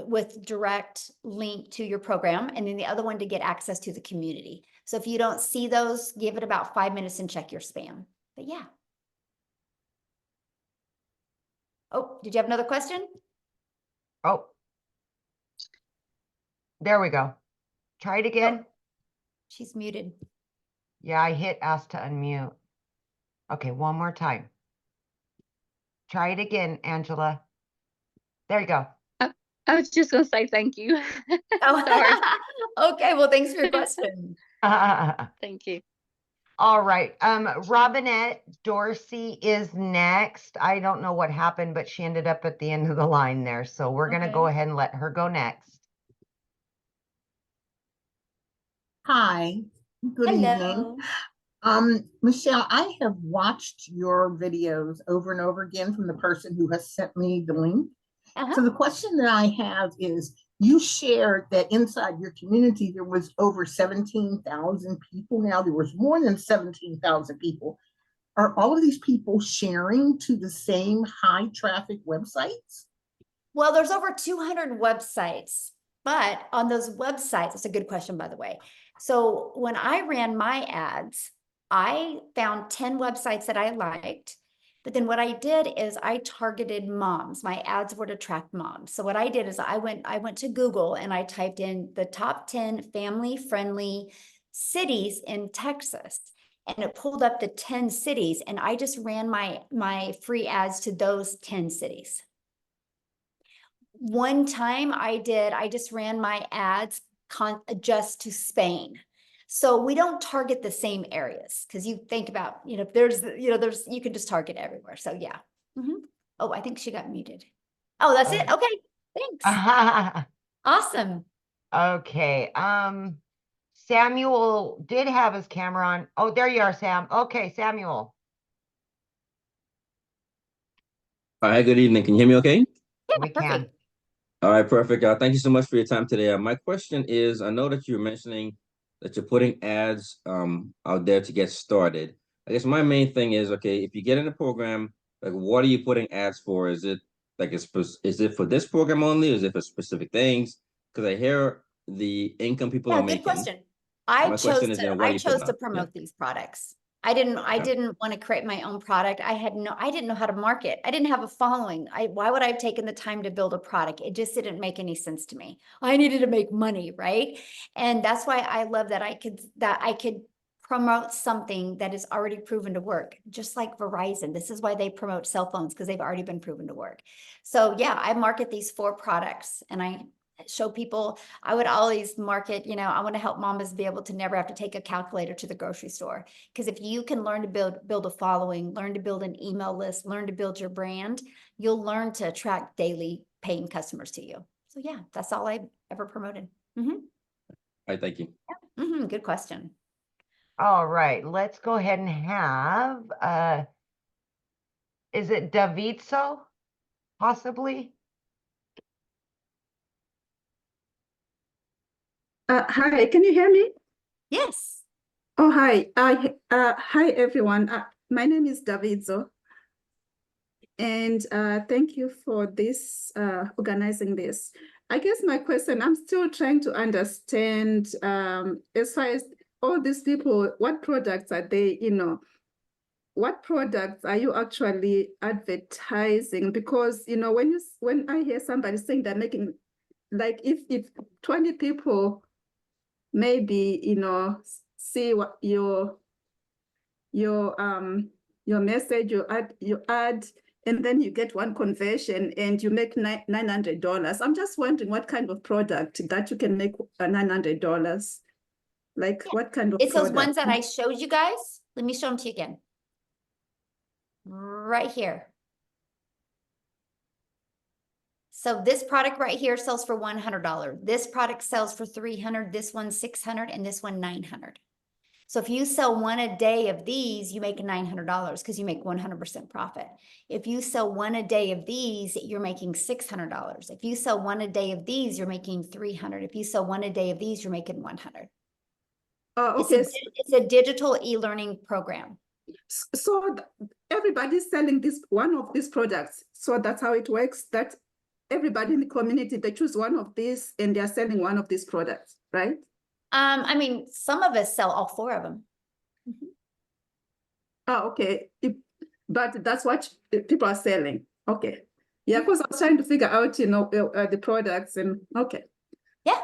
with direct link to your program, and then the other one to get access to the community. So if you don't see those, give it about 5 minutes and check your spam. But yeah. Oh, did you have another question? Oh, there we go. Try it again. Oh, she's muted. Yeah, I hit ask to unmute. Okay, one more time. Try it again, Angela. There you go. I was just going to say thank you. Oh, sorry. Okay, well, thanks for your question. Thank you. All right. Robinette Dorsey is next. I don't know what happened, but she ended up at the end of the line there. So we're going to go ahead and let her go next. Hi, good Hello. evening. Michelle, I have watched your videos over and over again from the person who has sent me the link. So the question that I have is, you shared that inside your community, there was over 17,000 people. Now there was more than 17,000 people. Are all of these people sharing to the same high traffic websites? Well, there's over 200 websites, but on those websites, it's a good question, by the way. So when I ran my ads, I found 10 websites that I liked. But then what I did is I targeted moms. My ads would attract moms. So what I did is I went to Google and I typed in the top 10 family-friendly cities in Texas. And it pulled up the 10 cities, and I just ran my free ads to those 10 cities. One time I just ran my ads just to Spain. So we don't target the same areas, because you think about, you can just target everywhere. So yeah. Oh, I think she got muted. Oh, that's it. Okay. Thanks. Awesome. Okay. Samuel did have his camera on. Oh, there you are, Sam. Okay, Samuel. Hi, good evening. Can you hear me okay? Yeah, We perfect. can. All right, perfect. Thank you so much for your time today. My question is, I know that you're mentioning that you're putting ads out there to get started. I guess my main thing is, okay, if you get in the program, like what are you putting ads for? Is it like is it for this program only? Is it for specific things? Because I hear the income people are Yeah, good making. question. I My question chose is, to what are you putting to out? Yeah. promote these products. I didn't Okay. want to create my own product. I didn't know how to market. I didn't have a following. Why would I have taken the time to build a product? It just didn't make any sense to me. I needed to make money, right? And that's why I love that I could promote something that is already proven to work, just like Verizon. This is why they promote cell phones, because they've already been proven to work. So yeah, I market these 4 products, and I show people. I would always market, I want to help mamas be able to never have to take a calculator to the grocery store. Because if you can learn to build a following, learn to build an email list, learn to build your brand, you'll learn to attract daily paying customers to you. So yeah, that's all I ever promoted. All right, thank you. Good question. All right, let's go ahead and have, is it Davidso, possibly? Hi, can you hear me? Yes. Oh, hi. Hi, everyone. My name is Davidzo. And thank you for this, organizing this. I guess my question, I'm still trying to understand, as far as all these people, what products are they, what products are you actually advertising? Because, when I hear somebody saying they're making, like if 20 people maybe see what your message, you add, and then you get one conversion and you make $900. I'm just wondering what kind of product that you can make $900. Like what kind of It's those product? ones that I showed you guys. Let me show them to you again. Right here. So this product right here sells for $100. This product sells for $300. This one $600, and this one $900. So if you sell one a day of these, you make $900 because you make 100% profit. If you sell one a day of these, you're making $600. If you sell one a day of these, you're making $300. If you sell one a day of these, you're making $100. Okay. It's a digital e-learning program. So everybody's selling one of these products. So that's how it works. That everybody in the community, they choose one of these and they're selling one of these products, right? I mean, some of us sell all 4 of them. Oh, okay. But that's what people are selling. Okay. Yeah, because I was trying to figure out, the products and okay. Yeah.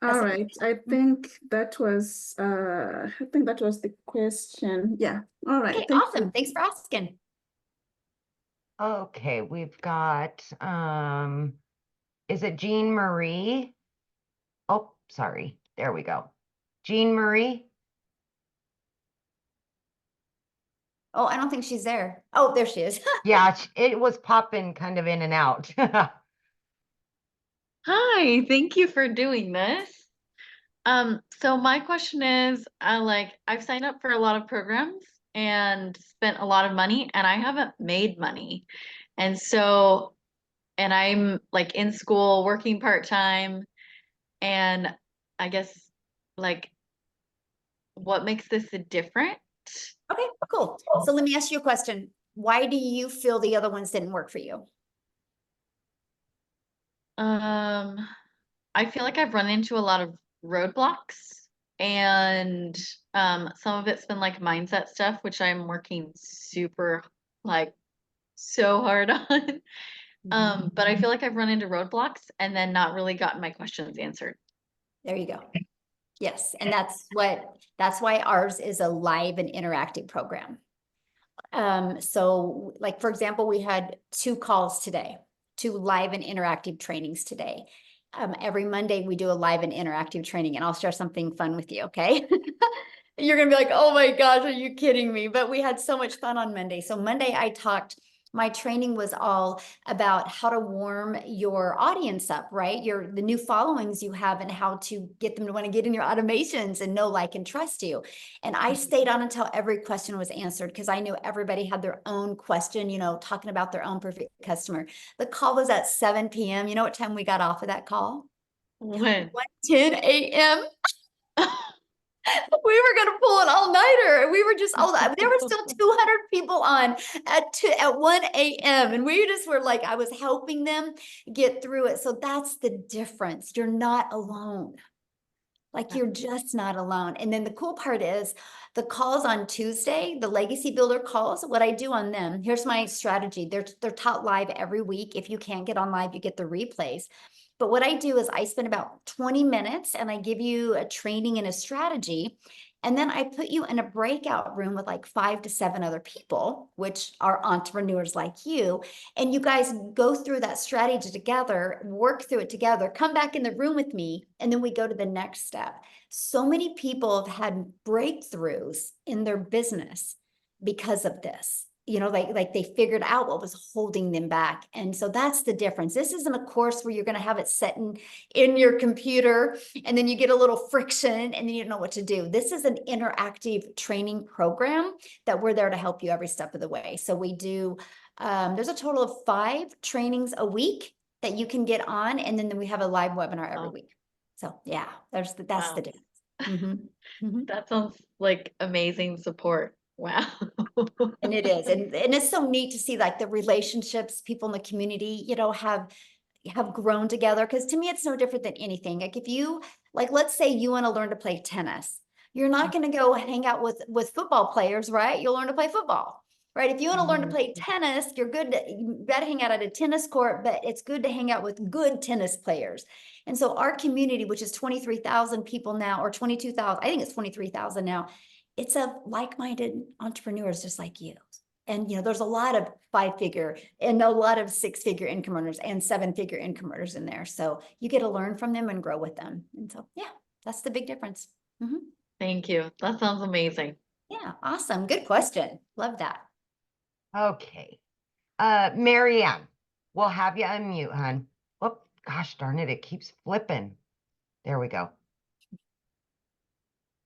All right. I think that was the question. Yeah. All right. Okay, Thank awesome. you. Thanks for asking. Okay, we've got, is it Jean Marie? Oh, sorry. There we go. Jean Marie? Oh, I don't think she's there. Oh, there she is. Yeah, it was popping kind of in and out. Hi, thank you for doing this. So my question is, I've signed up for a lot of programs and spent a lot of money, and I haven't made money. And I'm like in school working part-time, and I guess like what makes this different? Okay, cool. So let me ask you a question. Why do you feel the other ones didn't work for you? I feel like I've run into a lot of roadblocks, and some of it's been like mindset stuff, which I'm working super like so hard on. But I feel like I've run into roadblocks and then not really gotten my questions answered. There you go. Yes, and that's why ours is a live and interactive program. So like, for example, we had 2 calls today, 2 live and interactive trainings today. Every Monday we do a live and interactive training, and I'll share something fun with you, okay? You're gonna be like, oh my gosh, are you kidding me? But we had so much fun on Monday. So Monday my training was all about how to warm your audience up, right? The new followings you have and how to get them to want to get in your automations and know, like, and trust you. And I stayed on until every question was answered because I knew everybody had their own question, talking about their own perfect customer. The call was at 7 p.m. You know what time we got off of that call? When? 1:10 a.m. We were going to pull an all-nighter. We were just there were still 200 people on at 1 a.m. And we just were like, I was helping them get through it. So that's the difference. You're not alone. Like, you're just not alone. And then the cool part is the calls on Tuesday, the Legacy Builder calls, what I do on them, here's my strategy. They're taught live every week. If you can't get on live, you get the replays. But what I do is I spend about 20 minutes and I give you a training and a strategy. And then I put you in a breakout room with like 5 to 7 other people, which are entrepreneurs like you. And you guys go through that strategy together, work through it together, come back in the room with me, and then we go to the next step. So many people have had breakthroughs in their business because of this. Like they figured out what was holding them back. And so that's the difference. This isn't a course where you're going to have it set in your computer and then you get a little friction and then you don't know what to do. This is an interactive training program that we're there to help you every step of the way. So we do, there's a total of 5 trainings a week that you can get on. And then we have a live webinar every week. So yeah, that's the difference. That sounds like amazing support. Wow. And it is. And it's so neat to see, like, the relationships people in the community, have grown together. Because to me, it's no different than anything. Like, if you, like, let's say you want to learn to play tennis, you're not going to go hang out with football players, right? You'll learn to play football, right? If you want to learn to play tennis, you got to hang out at a tennis court, but it's good to hang out with good tennis players. And so our community, which is 23,000 people now, or 22,000, I think it's 23,000 now, it's of like-minded entrepreneurs just like you. And, there's a lot of 5-figure and a lot of 6-figure income earners and 7-figure income earners in there. So you get to learn from them and grow with them. And so, yeah, that's the big difference. Thank you. That sounds amazing. Yeah, awesome. Good question. Love that. Okay. Marianne, we'll have you unmute, hon. Whoop, gosh darn it, it keeps flipping. There we go.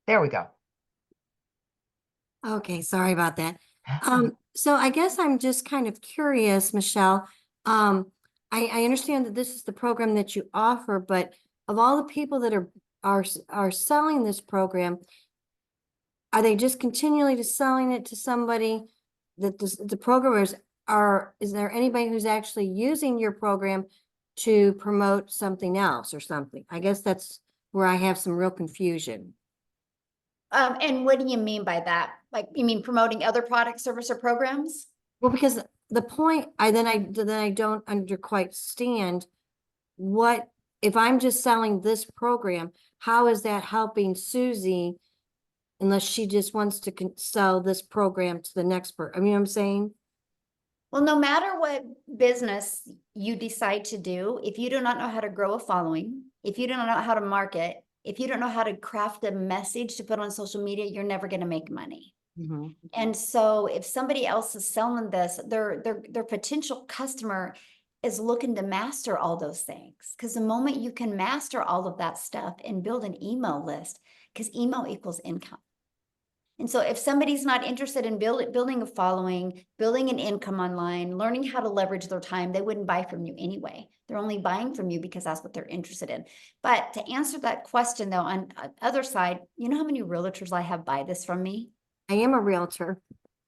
There we go. Okay, sorry about that. So I guess I'm just kind of curious, Michelle. I understand that this is the program that you offer, but of all the people that are selling this program, are they just continually just selling it to somebody that the programmers is there anybody who's actually using your program to promote something else or something? I guess that's where I have some real confusion. And what do you mean by that? Like, you mean promoting other product, service, or programs? Well, because the point I don't quite stand what if I'm just selling this program, how is that helping Susie unless she just wants to sell this program to the next person? I mean, what I'm saying? Well, no matter what business you decide to do, if you do not know how to grow a following, if you do not know how to market, if you don't know how to craft a message to put on social media, you're never going to make money. And so if somebody else is selling this, their potential customer is looking to master all those things. Because the moment you can master all of that stuff and build an email list, because email equals income. And so if somebody's not interested in building a following, building an income online, learning how to leverage their time, they wouldn't buy from you anyway. They're only buying from you because that's what they're interested in. But to answer that question, though, on the other side, you know how many realtors I have buy this from me? I am a realtor.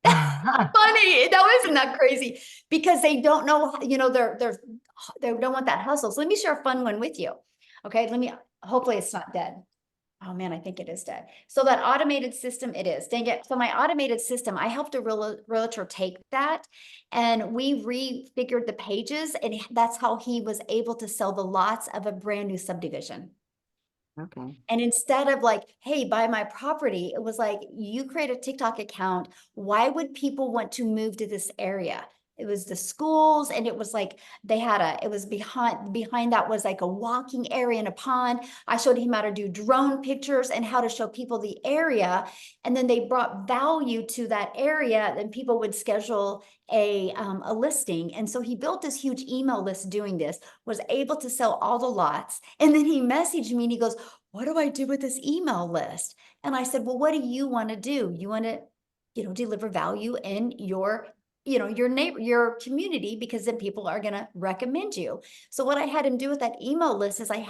Funny. No, isn't that crazy? Because they don't know, they don't want that hustle. So let me share a fun one with you. Okay. Hopefully it's not dead. Oh man, I think it is dead. So that automated system, it is. Dang it. So my automated system, I helped a realtor take that and we refigured the pages, and that's how he was able to sell the lots of a brand new subdivision. Okay. And instead of like, hey, buy my property, it was like, you create a TikTok account. Why would people want to move to this area? It was the schools, and it was like they had it was behind that was like a walking area and a pond. I showed him how to do drone pictures and how to show people the area. And then they brought value to that area, and people would schedule a listing. And so he built this huge email list doing this, was able to sell all the lots. And then he messaged me and he goes, what do I do with this email list? And I said, well, what do you want to do? You want to, deliver value in your your neighbor, your community, because then people are going to recommend you. So what I had him do with that email list is I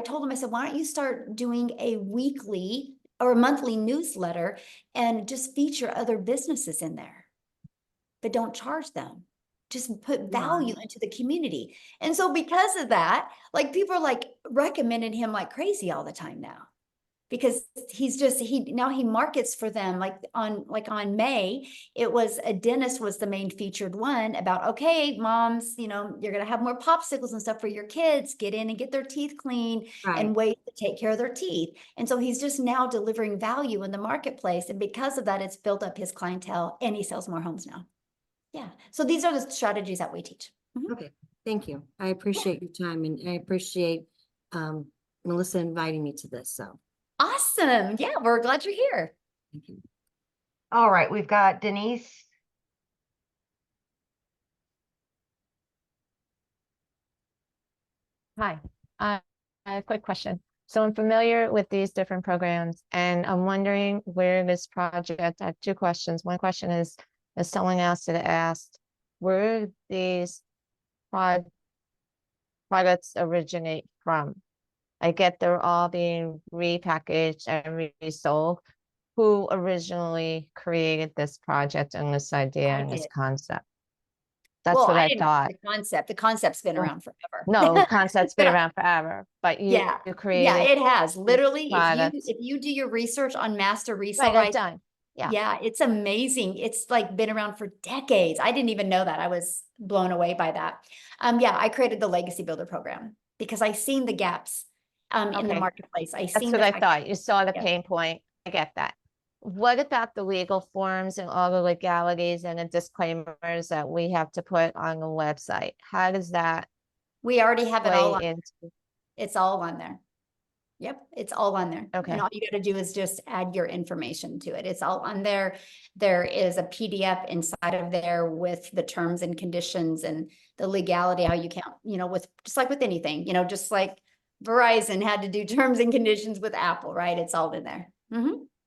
told him, I said, why don't you start doing a weekly or a monthly newsletter and just feature other businesses in there, but don't charge them. Just put value into the community. And so because of that, like people are like recommending him like crazy all the time now. Because now he markets for them like on May, it was a dentist was the main featured one about, okay, moms, you're going to have more popsicles and stuff for your kids, get in and get their teeth clean and ways to take care of their teeth. And so he's just now delivering value in the marketplace. And because of that, it's built up his clientele and he sells more homes now. Yeah. So these are the strategies that we teach. Okay. Thank you. I appreciate your time, and I appreciate Melissa inviting me to this. So. Awesome. Yeah, we're glad you're here. Thank you. All right, we've got Denise. Hi, I have a quick question. So I'm familiar with these different programs, and I'm wondering where this project, I have two questions. One question is, as someone else had asked, where these products originate from? I get they're all being repackaged and resold. Who originally created this project and this idea and this concept? That's what I thought. The concept's been around forever. No, concept's been around forever, but you created. Yeah, it has. Literally, if you do your research on master resale rights, done. Yeah, it's amazing. It's like been around for decades. I didn't even know that. I was blown away by that. Yeah, I created the Legacy Builder program because I seen the gaps in the marketplace. That's what I thought. You saw the pain point. I get that. What about the legal forms and all the legalities and the disclaimers that we have to put on the website? How does that? We already have it all on. It's all on there. Yep, it's all on there. Okay. And all you got to do is just add your information to it. It's all on there. There is a PDF inside of there with the terms and conditions and the legality, how you count, with just like with anything, just like Verizon had to do terms and conditions with Apple, right? It's all in there.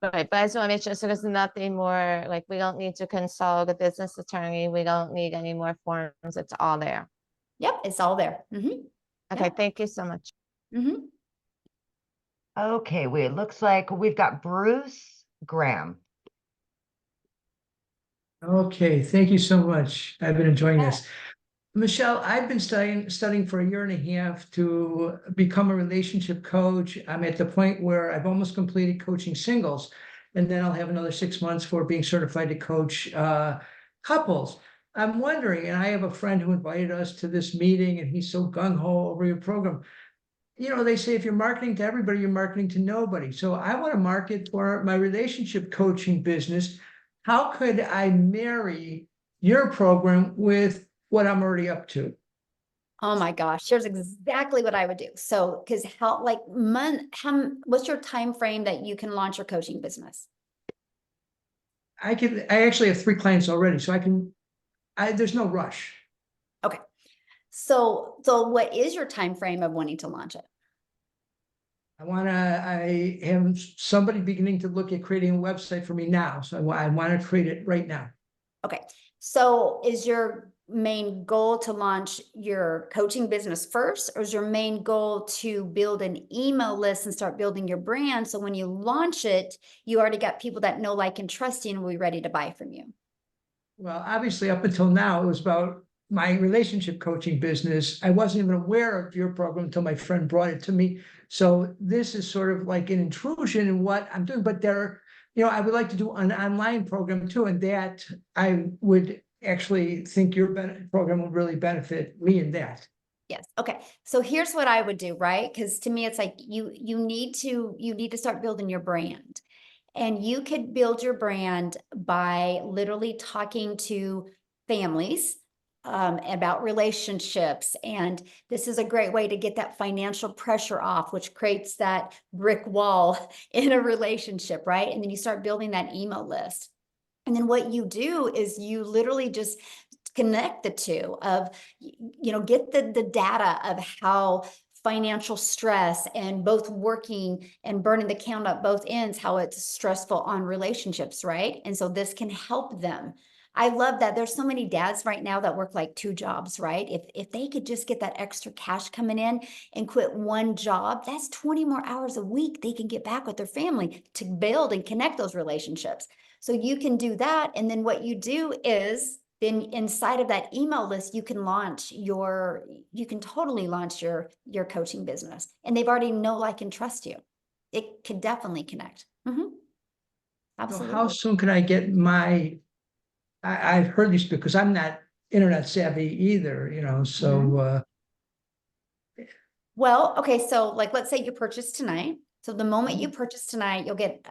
Right, but I just want to make sure, so there's nothing more, like we don't need to consult a business attorney. We don't need any more forms. It's all there. Yep, it's all there. Okay, thank you so much. Okay, it looks like we've got Bruce Graham. Okay, thank you so much. I've been enjoying this. Michelle, I've been studying for 1.5 years to become a relationship coach. I'm at the point where I've almost completed coaching singles, and then I'll have another 6 months for being certified to coach couples. I'm wondering, and I have a friend who invited us to this meeting, and he's so gung-ho over your program. They say if you're marketing to everybody, you're marketing to nobody. So I want to market for my relationship coaching business. How could I marry your program with what I'm already up to? Oh my gosh, here's exactly what I would do. So, because what's your time frame that you can launch your coaching business? I actually have 3 clients already, so there's no rush. Okay. So what is your time frame of wanting to launch it? I have somebody beginning to look at creating a website for me now. So I want to create it right now. Okay. So is your main goal to launch your coaching business first, or is your main goal to build an email list and start building your brand? So when you launch it, you already got people that know, like, and trust you and will be ready to buy from you. Well, obviously up until now, it was about my relationship coaching business. I wasn't even aware of your program until my friend brought it to me. So this is sort of like an intrusion in what I'm doing, but I would like to do an online program too, and that I would actually think your program would really benefit me in that. Yes. Okay. So here's what I would do, right? Because to me, it's like you need to start building your brand. And you could build your brand by literally talking to families about relationships. And this is a great way to get that financial pressure off, which creates that brick wall in a relationship, right? And then you start building that email list. And then what you do is you literally just connect the two of, get the data of how financial stress and both working and burning the count up both ends, how it's stressful on relationships, right? And so this can help them. I love that there's so many dads right now that work like 2 jobs, right? If they could just get that extra cash coming in and quit one job, that's 20 more hours a week they can get back with their family to build and connect those relationships. So you can do that. And then what you do is then inside of that email list, you can totally launch your coaching business. And they've already know, like, and trust you. It could definitely connect. Absolutely. So how soon can I get I've heard these because I'm not internet savvy either, so. Well, okay. So like, let's say you purchase tonight. So the moment you purchase tonight, you'll get,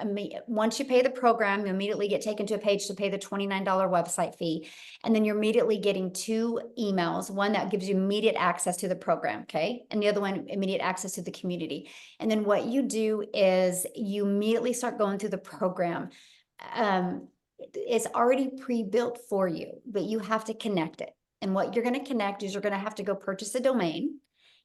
once you pay the program, you immediately get taken to a page to pay the $29 website fee. And then you're immediately getting 2 emails, one that gives you immediate access to the program, okay? And the other one, immediate access to the community. And then what you do is you immediately start going through the program. It's already pre-built for you, but you have to connect it. And what you're going to connect is you're going to have to go purchase a domain,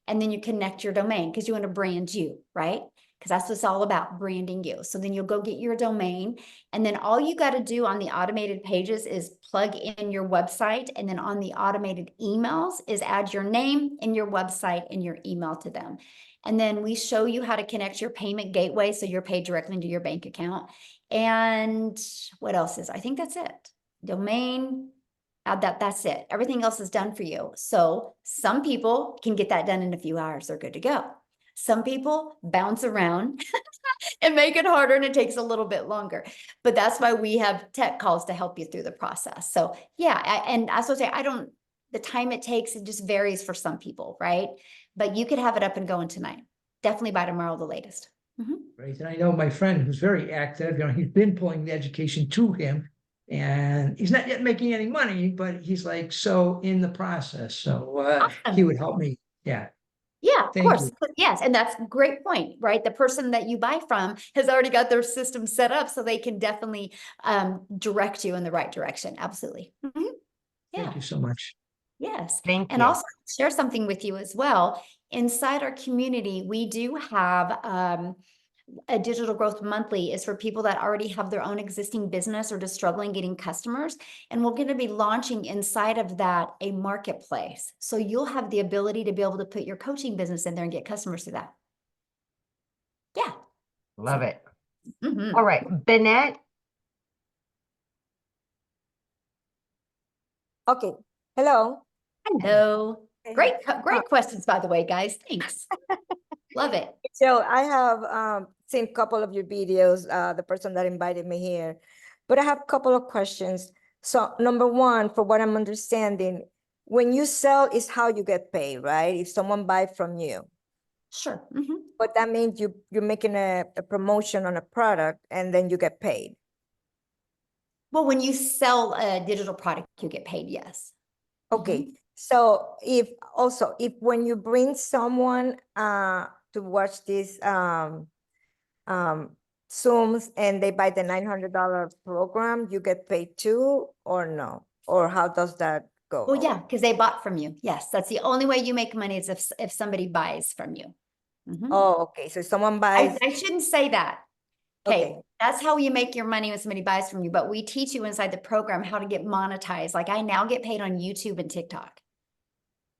and then you connect your domain because you want to brand you, right? Because that's what it's all about, branding you. So then you'll go get your domain, and then all you got to do on the automated pages is plug in your website, and then on the automated emails is add your name and your website and your email to them. And then we show you how to connect your payment gateway so you're paid directly into your bank account. And what else I think that's it. Domain, that's it. Everything else is done for you. So some people can get that done in a few hours. They're good to go. Some people bounce around and make it harder, and it takes a little bit longer. But that's why we have tech calls to help you through the process. So yeah, and I was say, the time it takes, it just varies for some people, right? But you could have it up and going tonight. Definitely by tomorrow, the latest. Right. And I know my friend who's very active, he's been pulling the education to him, and he's not yet making any money, but he's like so in the process. So Awesome. He would help me. Yeah. Yeah, of Thank course. you. Yes. And that's a great point, right? The person that you buy from has already got their system set up, so they can definitely direct you in the right direction. Absolutely. Yeah. Thank you so much. Yes. Thank And you. also share something with you as well. Inside our community, we do have a digital growth monthly is for people that already have their own existing business or just struggling getting customers. And we're going to be launching inside of that a marketplace. So you'll have the ability to be able to put your coaching business in there and get customers through that. Yeah. Love it. All right, Bennett. Okay. Hello. Hello. Great questions, by the way, guys. Thanks. Love it. So I have seen a couple of your videos, the person that invited me here, but I have a couple of questions. So number one, for what I'm understanding, when you sell is how you get paid, right? If someone buys from you. Sure. But that means you're making a promotion on a product and then you get paid. Well, when you sell a digital product, you get paid, yes. Okay. So if when you bring someone to watch these Zooms and they buy the $900 program, you get paid too, or no? Or how does that go? Well, yeah, because they bought from you. Yes, that's the only way you make money is if somebody buys from you. Oh, okay. So someone buys. I shouldn't say that. Okay. That's how you make your money when somebody buys from you. But we teach you inside the program how to get monetized. Like I now get paid on YouTube and TikTok.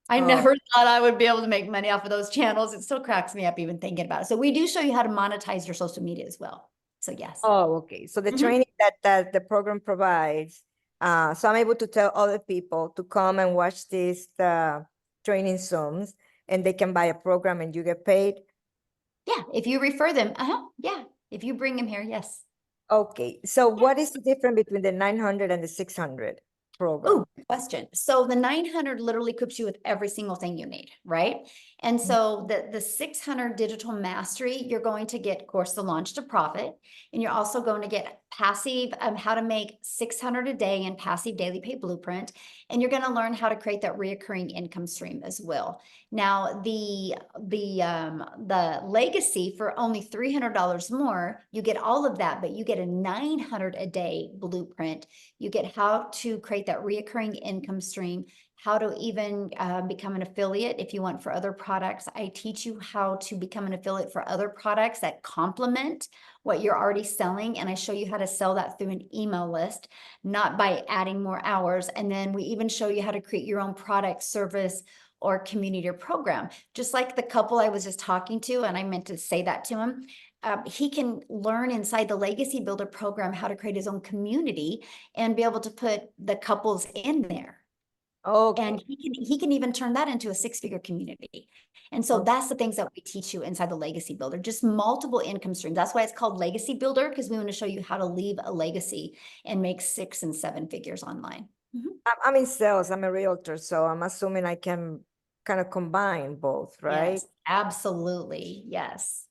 I never thought I would be able to make money off of those channels. It still cracks me up even thinking about it. So we do show you how to monetize your social media as well. So yes. Oh, okay. So the training that the program provides, So I'm able to tell other people to come and watch these training Zooms, and they can buy a program and you get paid. Yeah, if you refer them, yeah, if you bring them here, yes. Okay, so what is the difference between the 900 and the 600 program? Oh, question. So the 900 literally equips you with every single thing you need, right? And so the 600 digital mastery, you're going to get course The Launch to Profit, and you're also going to get passive, how to make 600 a day in passive daily pay blueprint, and you're going to learn how to create that reoccurring income stream as well. Now the legacy for only $300 more, you get all of that, but you get a 900 a day blueprint. You get how to create that reoccurring income stream, how to even become an affiliate if you want for other products. I teach you how to become an affiliate for other products that complement what you're already selling. And I show you how to sell that through an email list, not by adding more hours. And then we even show you how to create your own product, service, or community or program. Just like the couple I was just talking to, and I meant to say that to him. He can learn inside the Legacy Builder program how to create his own community and be able to put the couples in there. Okay. And he can even turn that into a 6-figure community. And so that's the things that we teach you inside the Legacy Builder, just multiple income streams. That's why it's called Legacy Builder, because we want to show you how to leave a legacy and make 6 and 7 figures online. I'm in sales, I'm a realtor, so I'm assuming I can kind of combine both, right? Yes, absolutely. Yes.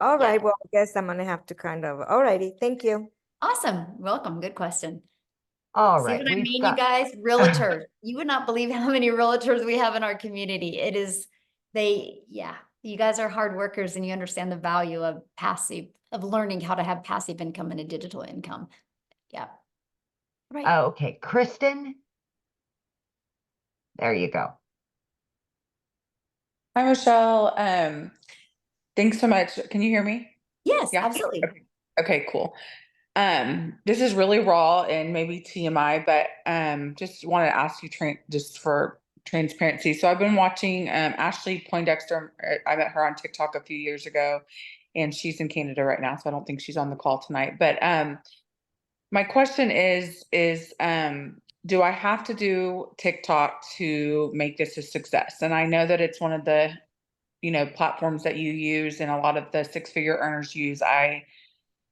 All right, well, I guess I'm gonna have to kind of, all righty, thank you. Awesome. Welcome. Good question. All See right, what I we've mean, got- you guys? Realtors. You would not believe how many realtors we have in our community. It is, you guys are hard workers and you understand the value of learning how to have passive income and a digital income. Yeah. Right. Oh, okay, Kristen. There you go. Hi, Michelle. Thanks so much. Can you hear me? Yes, Yeah. absolutely. Okay, cool. This is really raw and maybe TMI, but just want to ask you just for transparency. So I've been watching Ashley Poindexter. I met her on TikTok a few years ago, and she's in Canada right now, so I don't think she's on the call tonight. But my question is do I have to do TikTok to make this a success? And I know that it's one of the platforms that you use and a lot of the 6-figure earners use. I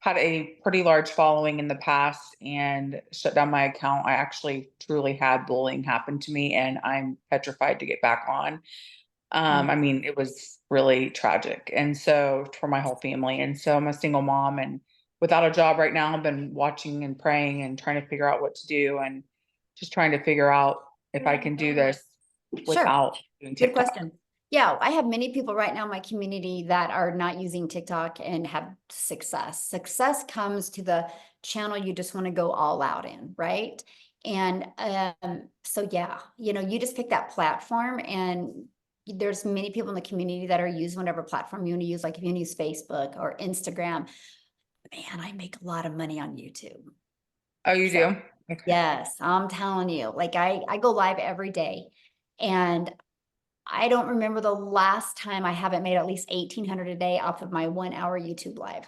had a pretty large following in the past and shut down my account. I actually truly had bullying happen to me, and I'm petrified to get back on. I mean, it was really tragic. And so for my whole family. And so I'm a single mom and without a job right now. I've been watching and praying and trying to figure out what to do and just trying to figure out if I can do this without doing Good TikTok. question. Yeah, I have many people right now in my community that are not using TikTok and have success. Success comes to the channel you just want to go all out in, right? And so yeah, you just pick that platform, and there's many people in the community that are using whatever platform you want to use. Like if you want to use Facebook or Instagram, man, I make a lot of money on YouTube. Oh, you do? Okay. Yes, I'm telling you, like I go live every day, and I don't remember the last time I haven't made at least 1,800 a day off of my 1-hour YouTube live.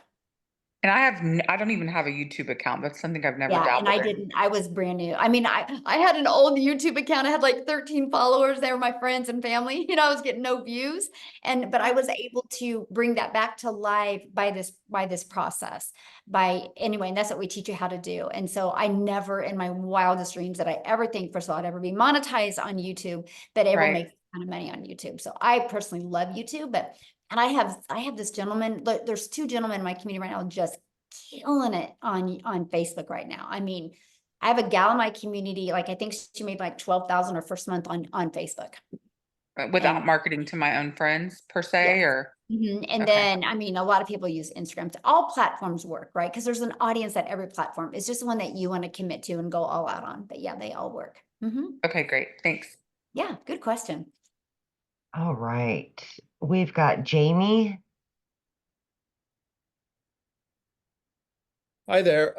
And I don't even have a YouTube account. That's something I've never Yeah, dabbled and in. I was brand new. I mean, I had an old YouTube account. I had like 13 followers. They were my friends and family. I was getting no views. But I was able to bring that back to live by this process. Anyway, and that's what we teach you how to do. And so I never in my wildest dreams that I ever think, first of all, I'd ever be monetized on YouTube, but ever make a ton of money on YouTube. So I personally love YouTube, and I have this gentleman, there's 2 gentlemen in my community right now just killing it on Facebook right now. I mean, I have a gal in my community, like I think she made like 12,000 her first month on Facebook. Without marketing to my own friends per se, or? And then, I mean, a lot of people use Instagram. All platforms work, right? Because there's an audience at every platform. It's just the one that you want to commit to and go all out on. But yeah, they all work. Okay, great. Thanks. Yeah, good question. All right, we've got Jamie. Hi there.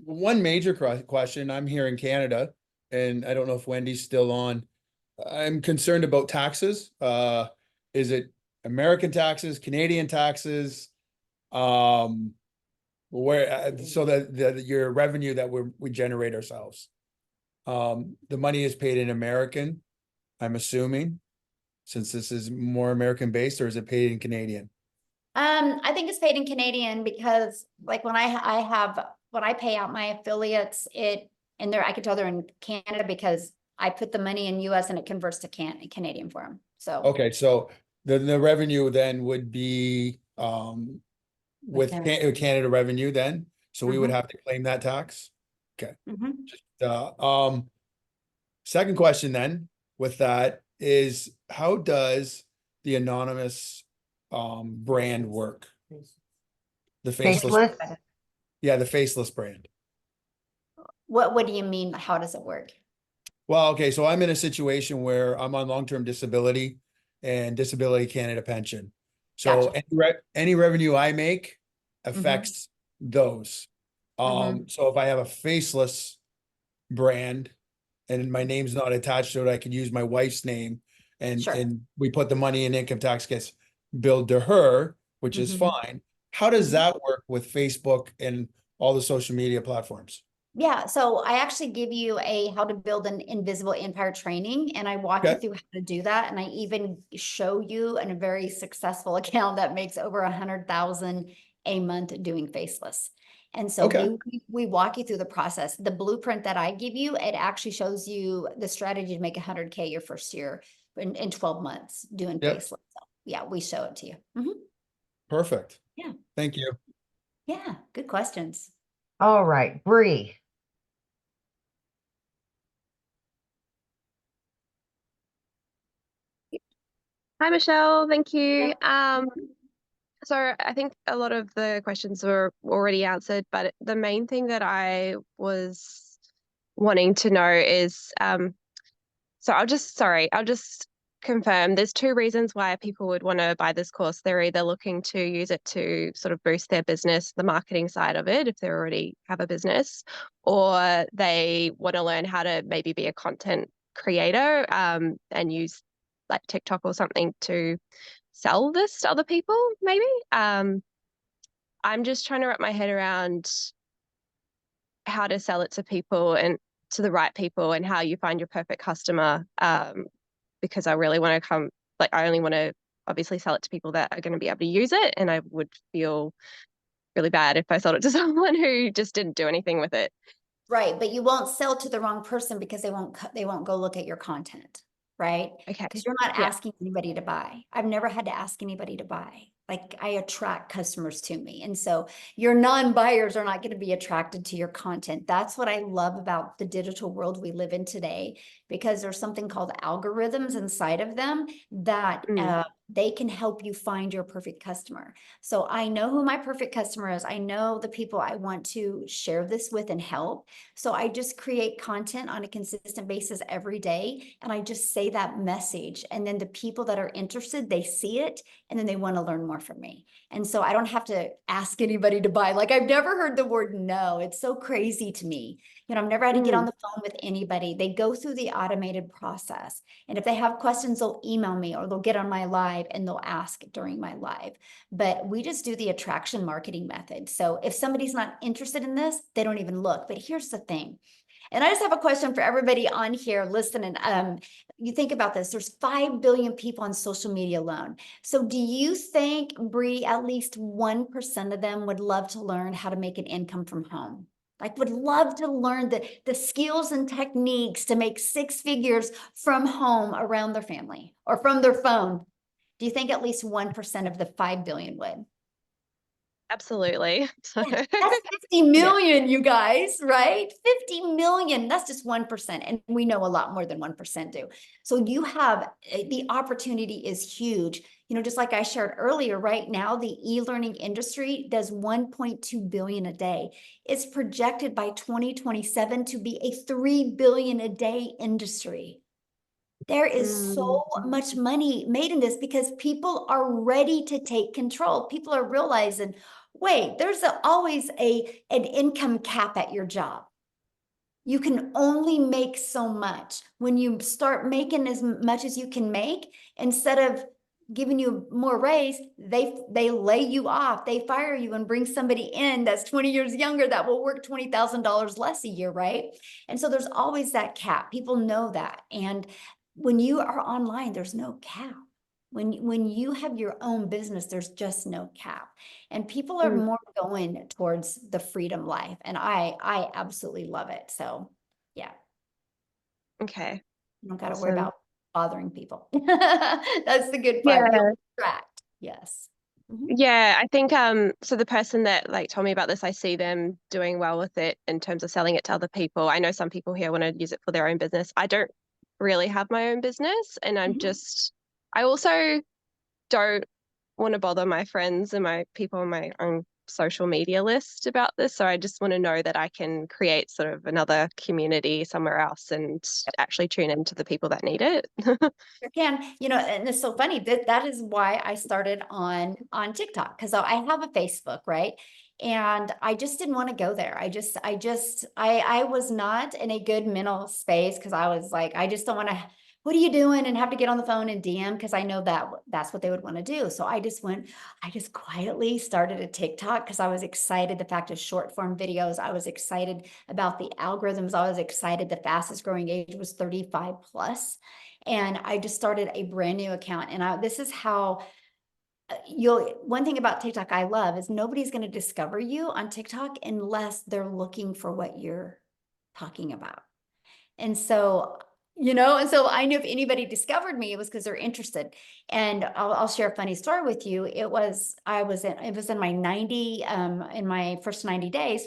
One major question. I'm here in Canada, and I don't know if Wendy's still on. I'm concerned about taxes. Is it American taxes, Canadian taxes? What where so that your revenue that we generate ourselves. The money is paid in American, I'm assuming, since this is more American based, or is it paid in Canadian? I think it's paid in Canadian because like when when I pay out my affiliates, and I can tell they're in Canada because I put the money in US and it converts to Canadian for them. So Okay, so the revenue then would be with Canada revenue then, so we would have to claim that tax. Okay. Second question then with that is, how does the anonymous brand work? The faceless. Yeah, the faceless brand. what do you mean? How does it work? Well, okay, so I'm in a situation where I'm on long-term disability and disability Canada pension. So any revenue I make affects those. So if I have a faceless brand and my name's not attached to it, I can use my wife's name and we put the money in, income tax gets billed to her, which is fine. How does that work with Facebook and all the social media platforms? Yeah, so I actually give you a how to build an invisible empire training, and I walk you through how to do that. And I even show you in a very successful account that makes over 100,000 a month doing Faceless. And so we walk you through the process. The blueprint that I give you, it actually shows you the strategy to make 100K your first year in 12 months doing Faceless. So yeah, we show it to you. Perfect. Yeah. Thank you. Yeah, good questions. All right, Bree. Hi, Michelle. Thank you. So I think a lot of the questions were already answered, but the main thing that I was wanting to know is, so I'll just confirm there's two reasons why people would want to buy this course. They're either looking to use it to sort of boost their business, the marketing side of it, if they already have a business, or they want to learn how to maybe be a content creator and use like TikTok or something to sell this to other people, maybe. I'm just trying to wrap my head around how to sell it to people and to the right people and how you find your perfect customer. Because I really want to I only want to obviously sell it to people that are going to be able to use it. And I would feel really bad if I sold it to someone who just didn't do anything with it. Right, but you won't sell to the wrong person because they won't go look at your content, right? Okay. Because you're not asking anybody to buy. I've never had to ask anybody to buy. Like I attract customers to me. And so your non-buyers are not going to be attracted to your content. That's what I love about the digital world we live in today, because there's something called algorithms inside of them that they can help you find your perfect customer. So I know who my perfect customer is. I know the people I want to share this with and help. So I just create content on a consistent basis every day. And I just say that message. And then the people that are interested, they see it and then they want to learn more from me. And so I don't have to ask anybody to buy. Like I've never heard the word no. It's so crazy to me. You know, I've never had to get on the phone with anybody. They go through the automated process. And if they have questions, they'll email me or they'll get on my live and they'll ask during my live. But we just do the attraction marketing method. So if somebody's not interested in this, they don't even look. But here's the thing. And I just have a question for everybody on here listening. You think about this, there's 5 billion people on social media alone. So do you think, Bree, at least 1% of them would love to learn how to make an income from home? Like would love to learn the skills and techniques to make 6 figures from home around their family or from their phone. Do you think at least 1% of the 5 billion would? Absolutely. That's 50 million, you guys, right? 50 million, that's just 1%. And we know a lot more than 1% do. So you have, the opportunity is huge. You know, just like I shared earlier, right now, the e-learning industry does 1.2 billion a day. It's projected by 2027 to be a 3 billion a day industry. There is so much money made in this because people are ready to take control. People are realizing, wait, there's always an income cap at your job. You can only make so much. When you start making as much as you can make, instead of giving you more raise, they lay you off, they fire you and bring somebody in that's 20 years younger that will work $20,000 less a year, right? And so there's always that cap. People know that. And when you are online, there's no cap. When you have your own business, there's just no cap. And people are more going towards the freedom life. And I absolutely love it. So yeah. Okay. You don't got to Awesome. worry about bothering people. That's the good part. Yeah. You'll distract. Yes. Yeah, I think so the person that like told me about this, I see them doing well with it in terms of selling it to other people. I know some people here want to use it for their own business. I don't really have my own business, and I also don't want to bother my friends and my people on my own social media list about this. So I just want to know that I can create sort of another community somewhere else and actually tune into the people that need it. You can, and it's so funny that is why I started on TikTok, because I have a Facebook, right? And I just didn't want to go there. I was not in a good mental space, because I was like, I just don't want to, what are you doing? And have to get on the phone and DM, because I know that's what they would want to do. So I just quietly started a TikTok, because I was excited. The fact of short form videos, I was excited about the algorithms. I was excited. The fastest growing age was 35 plus. And I just started a brand new account. And this is how one thing about TikTok I love is nobody's going to discover you on TikTok unless they're looking for what you're talking about. And so, and so I knew if anybody discovered me, it was because they're interested. And I'll share a funny story with you. It was in my first 90 days.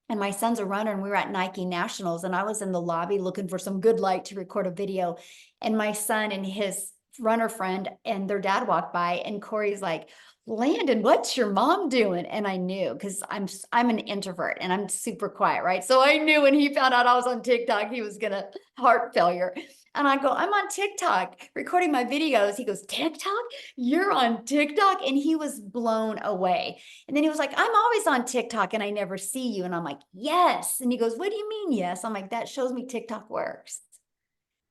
And my son's a runner, and we were at Nike Nationals, and I was in the lobby looking for some good light to record a video. And my son and his runner friend and their dad walked by, and Corey's like, Landon, what's your mom doing? And I knew, because I'm an introvert and I'm super quiet, right? So I knew when he found out I was on TikTok, he was gonna heart failure. And I go, I'm on TikTok recording my videos. He goes, TikTok? You're on TikTok? And he was blown away. And then he was like, I'm always on TikTok and I never see you. And I'm like, yes. And he goes, what do you mean, yes? I'm like, that shows me TikTok works,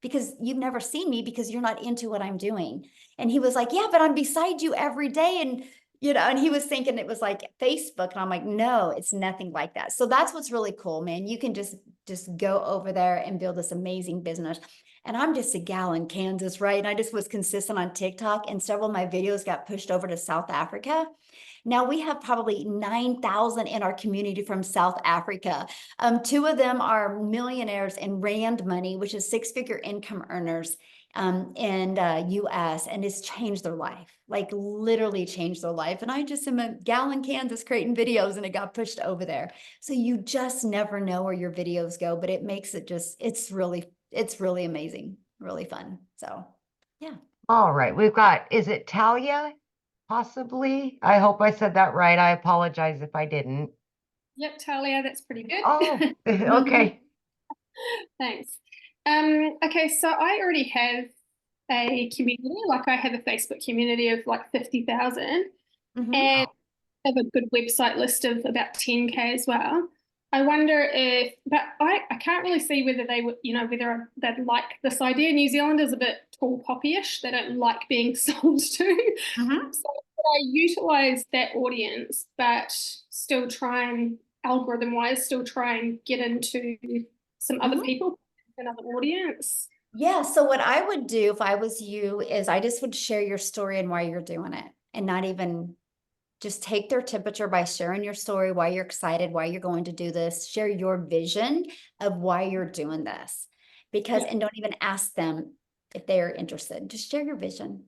because you've never seen me because you're not into what I'm doing. And he was like, yeah, but I'm beside you every day. And, and he was thinking it was like Facebook. And I'm like, no, it's nothing like that. So that's what's really cool, man. You can just go over there and build this amazing business. And I'm just a gal in Kansas, right? And I just was consistent on TikTok, and several of my videos got pushed over to South Africa. Now we have probably 9,000 in our community from South Africa. 2 of them are millionaires in Rand money, which is 6-figure income earners in US, and it's changed their life, like literally changed their life. And I just am a gal in Kansas creating videos, and it got pushed over there. So you just never know where your videos go, but it makes it it's really amazing, really fun. So yeah. All right. Is it Talia? Possibly. I hope I said that right. I apologize if I didn't. Yep, Talia, that's pretty good. Oh, okay. Thanks. Okay, so I already have a community, like I have a Facebook community of like 50,000, and I have a good website list of about 10K as well. I wonder but I can't really see whether they would, whether they'd like this idea. New Zealand is a bit tall poppy-ish. They don't like being sold to. So I utilize that audience, but still try and algorithm-wise, still try and get into some other people, another audience. Yeah. So what I would do if I was you is I just would share your story and why you're doing it, and not even just take their temperature by sharing your story, why you're excited, why you're going to do this, share your vision of why you're doing this, and don't even ask them if they're interested. Just share your vision.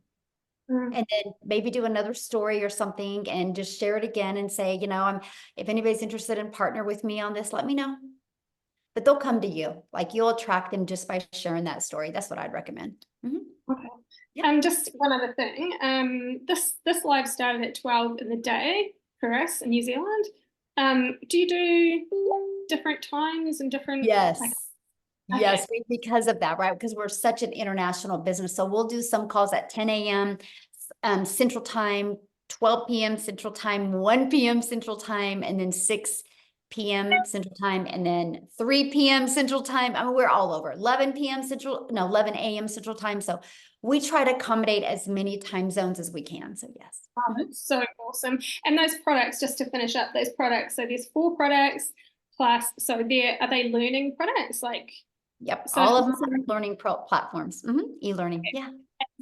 And then maybe do another story or something and just share it again and say, if anybody's interested in partner with me on this, let me know. But they'll come to you. Like, you'll attract them just by sharing that story. That's what I'd recommend. Okay. Just one other thing. This live started at 12 in the day for us in New Zealand. Do you do different times and different? Yes. Okay. Yes, because of that, right? Because we're such an international business. So we'll do some calls at 10 a.m. Central Time, 12 p.m. Central Time, 1 p.m. Central Time, and then 6 p.m. Central Time, and then 3 p.m. Central Time. I mean, we're all over. 11 a.m. Central Time. So we try to accommodate as many time zones as we can. So yes. Oh, that's so awesome. And those products, just to finish up, those products, so there's 4 products plus, so are they learning products? Like, yep, so all of them are learning platforms, e-learning, yeah.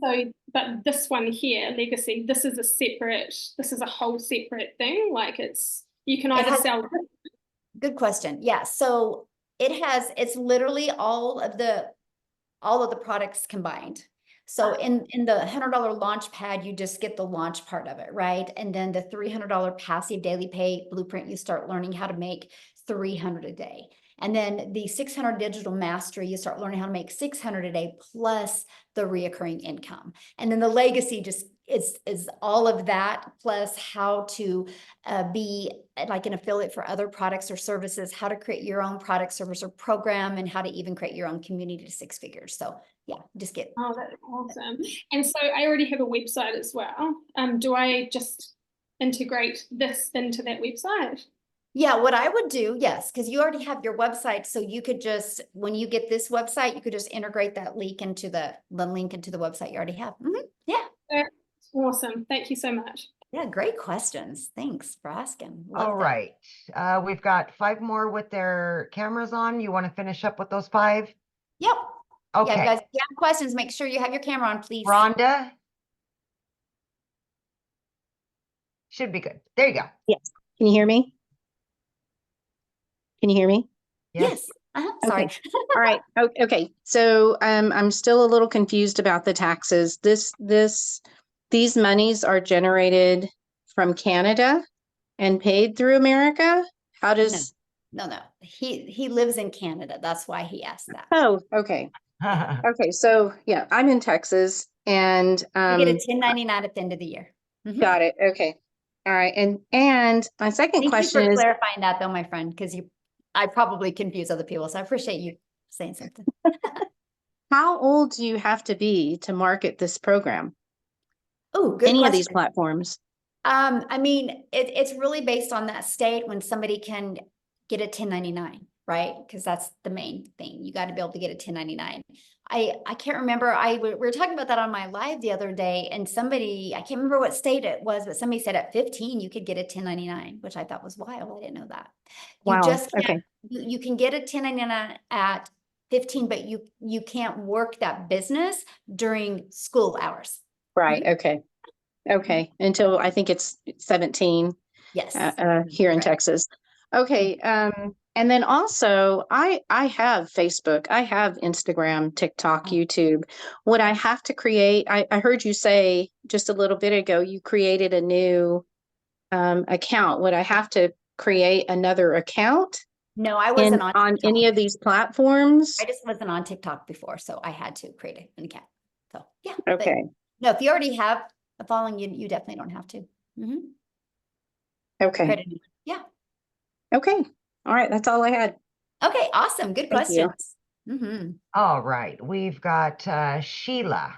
So, but this one here, Legacy, this is a whole separate thing. Like you can either sell. Good question. Yeah, so it's literally all of the products combined. So in the $100 launch pad, you just get the launch part of it, right? And then the $300 passive daily pay blueprint, you start learning how to make 300 a day. And then the 600 digital mastery, you start learning how to make 600 a day plus the reoccurring income. And then the legacy just is all of that plus how to be like an affiliate for other products or services, how to create your own product, service, or program, and how to even create your own community to 6 figures. So yeah, just get. Oh, that's awesome. And so I already have a website as well. Do I just integrate this into that website? Yeah, what I would do, yes, because you already have your website. So you could just, when you get this website, you could just integrate that link into the link into the website you already have. Yeah. That's awesome. Thank you so much. Yeah, great questions. Thanks for asking. Love All that. right. We've got 5 more with their cameras on. You want to finish up with those 5? Yep. Okay. Yeah, guys, if you have questions, make sure you have your camera on, please. Rhonda? Should be good. There you go. Yes. Can you hear me? Can you hear me? Yes. Sorry. Okay. All right. Okay. So I'm still a little confused about the taxes. These monies are generated from Canada and paid through America. How does? No. He lives in Canada. That's why he asked that. Oh, okay. Okay. So yeah, I'm in Texas and you get a 1099 at the end of the year. Got it. Okay. All right. And my second question Thank you is for clarifying that though, my friend, because I probably confuse other people. So I appreciate you saying something. how old do you have to be to market this program? Oh, good Any question. of these platforms? I mean, it's really based on that state when somebody can get a 1099, right? Because that's the main thing. You got to be able to get a 1099. I can't remember. We were talking about that on my live the other day, and somebody, I can't remember what state it was, but somebody said at 15 you could get a 1099, which I thought was wild. I didn't know that. You Wow. just can't, Okay. you can get a 1099 at 15, but you can't work that business during school hours. Right. Okay. Okay. Until I think it's 17. Yes. Here in Texas. Okay. And then also I have Facebook, I have Instagram, TikTok, YouTube. Would I have to create, I heard you say just a little bit ago, you created a new account. Would I have to create another account? No, I wasn't on any of these platforms. I just wasn't on TikTok before, so I had to create an account. So yeah. Okay. No, if you already have a following, you definitely don't have to. Okay. Yeah. Okay. All right. That's all I had. Okay. Awesome. Good Thank you. questions. All right. We've got Sheila.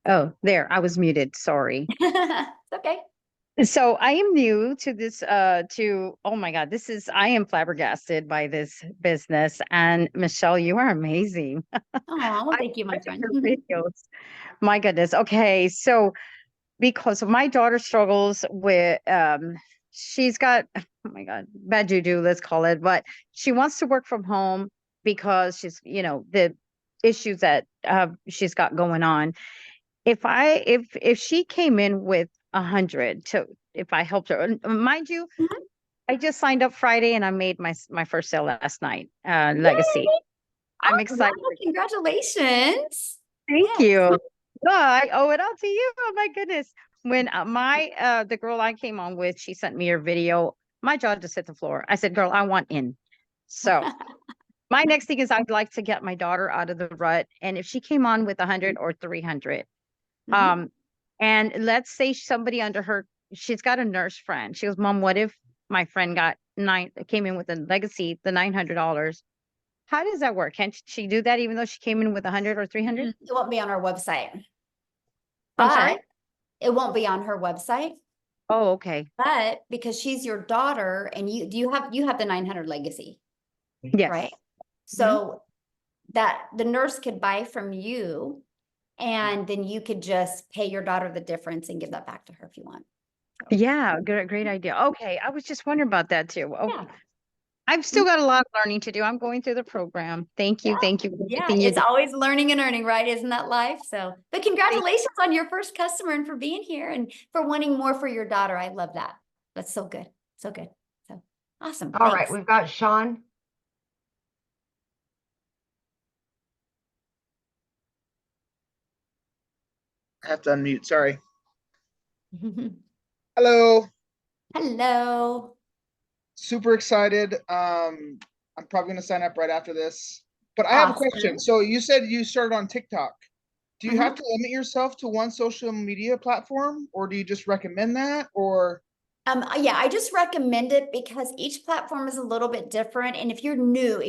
Oh, there, I was muted. Sorry. Okay. So I am new to this, oh my God, I am flabbergasted by this business. And Michelle, you are amazing. Oh, well, thank you, my friend. Your videos. My goodness. Okay. So because my daughter struggles with, she's got, oh my God, bad juju, let's call it, but she wants to work from home because she's, the issues that she's got going on. If she came in with 100 if I helped her, mind you, I just signed up Friday and I made my first sale last night, Legacy. Yay! I'm excited. Wow, congratulations. Thank you. No, I owe it all to you. Oh my goodness. When the girl I came on with, she sent me her video, my jaw just hit the floor. I said, girl, I want in. So my next thing is I'd like to get my daughter out of the rut. And if she came on with 100 or 300, and let's say somebody under her, she's got a nurse friend. She goes, Mom, what if my friend came in with a legacy, the $900? How does that work? Can't she do that even though she came in with 100 or 300? It won't be on our website. I'm sorry? But it won't be on her website. Oh, okay. But because she's your daughter and you have the 900 legacy, Yes. right? So that the nurse could buy from you and then you could just pay your daughter the difference and give that back to her if you want. Yeah, great idea. Okay, I was just wondering about that too. Oh, Yeah. I've still got a lot of learning to do. I'm going through the program. Thank you. Thank you for Yeah, everything you it's do. always learning and earning, right? Isn't that life? So, but congratulations on your first customer and for being here and for wanting more for your daughter. I love that. That's so good. So good. So awesome. All right, Thanks. we've got Sean. I have to unmute, sorry. Hello. Hello. Super excited. I'm probably gonna sign up right after this. But I have a question. So you said you started on TikTok. Do you have to limit yourself to one social media platform, or do you just recommend that? Or Yeah, I just recommend it because each platform is a little bit different. And if you're new,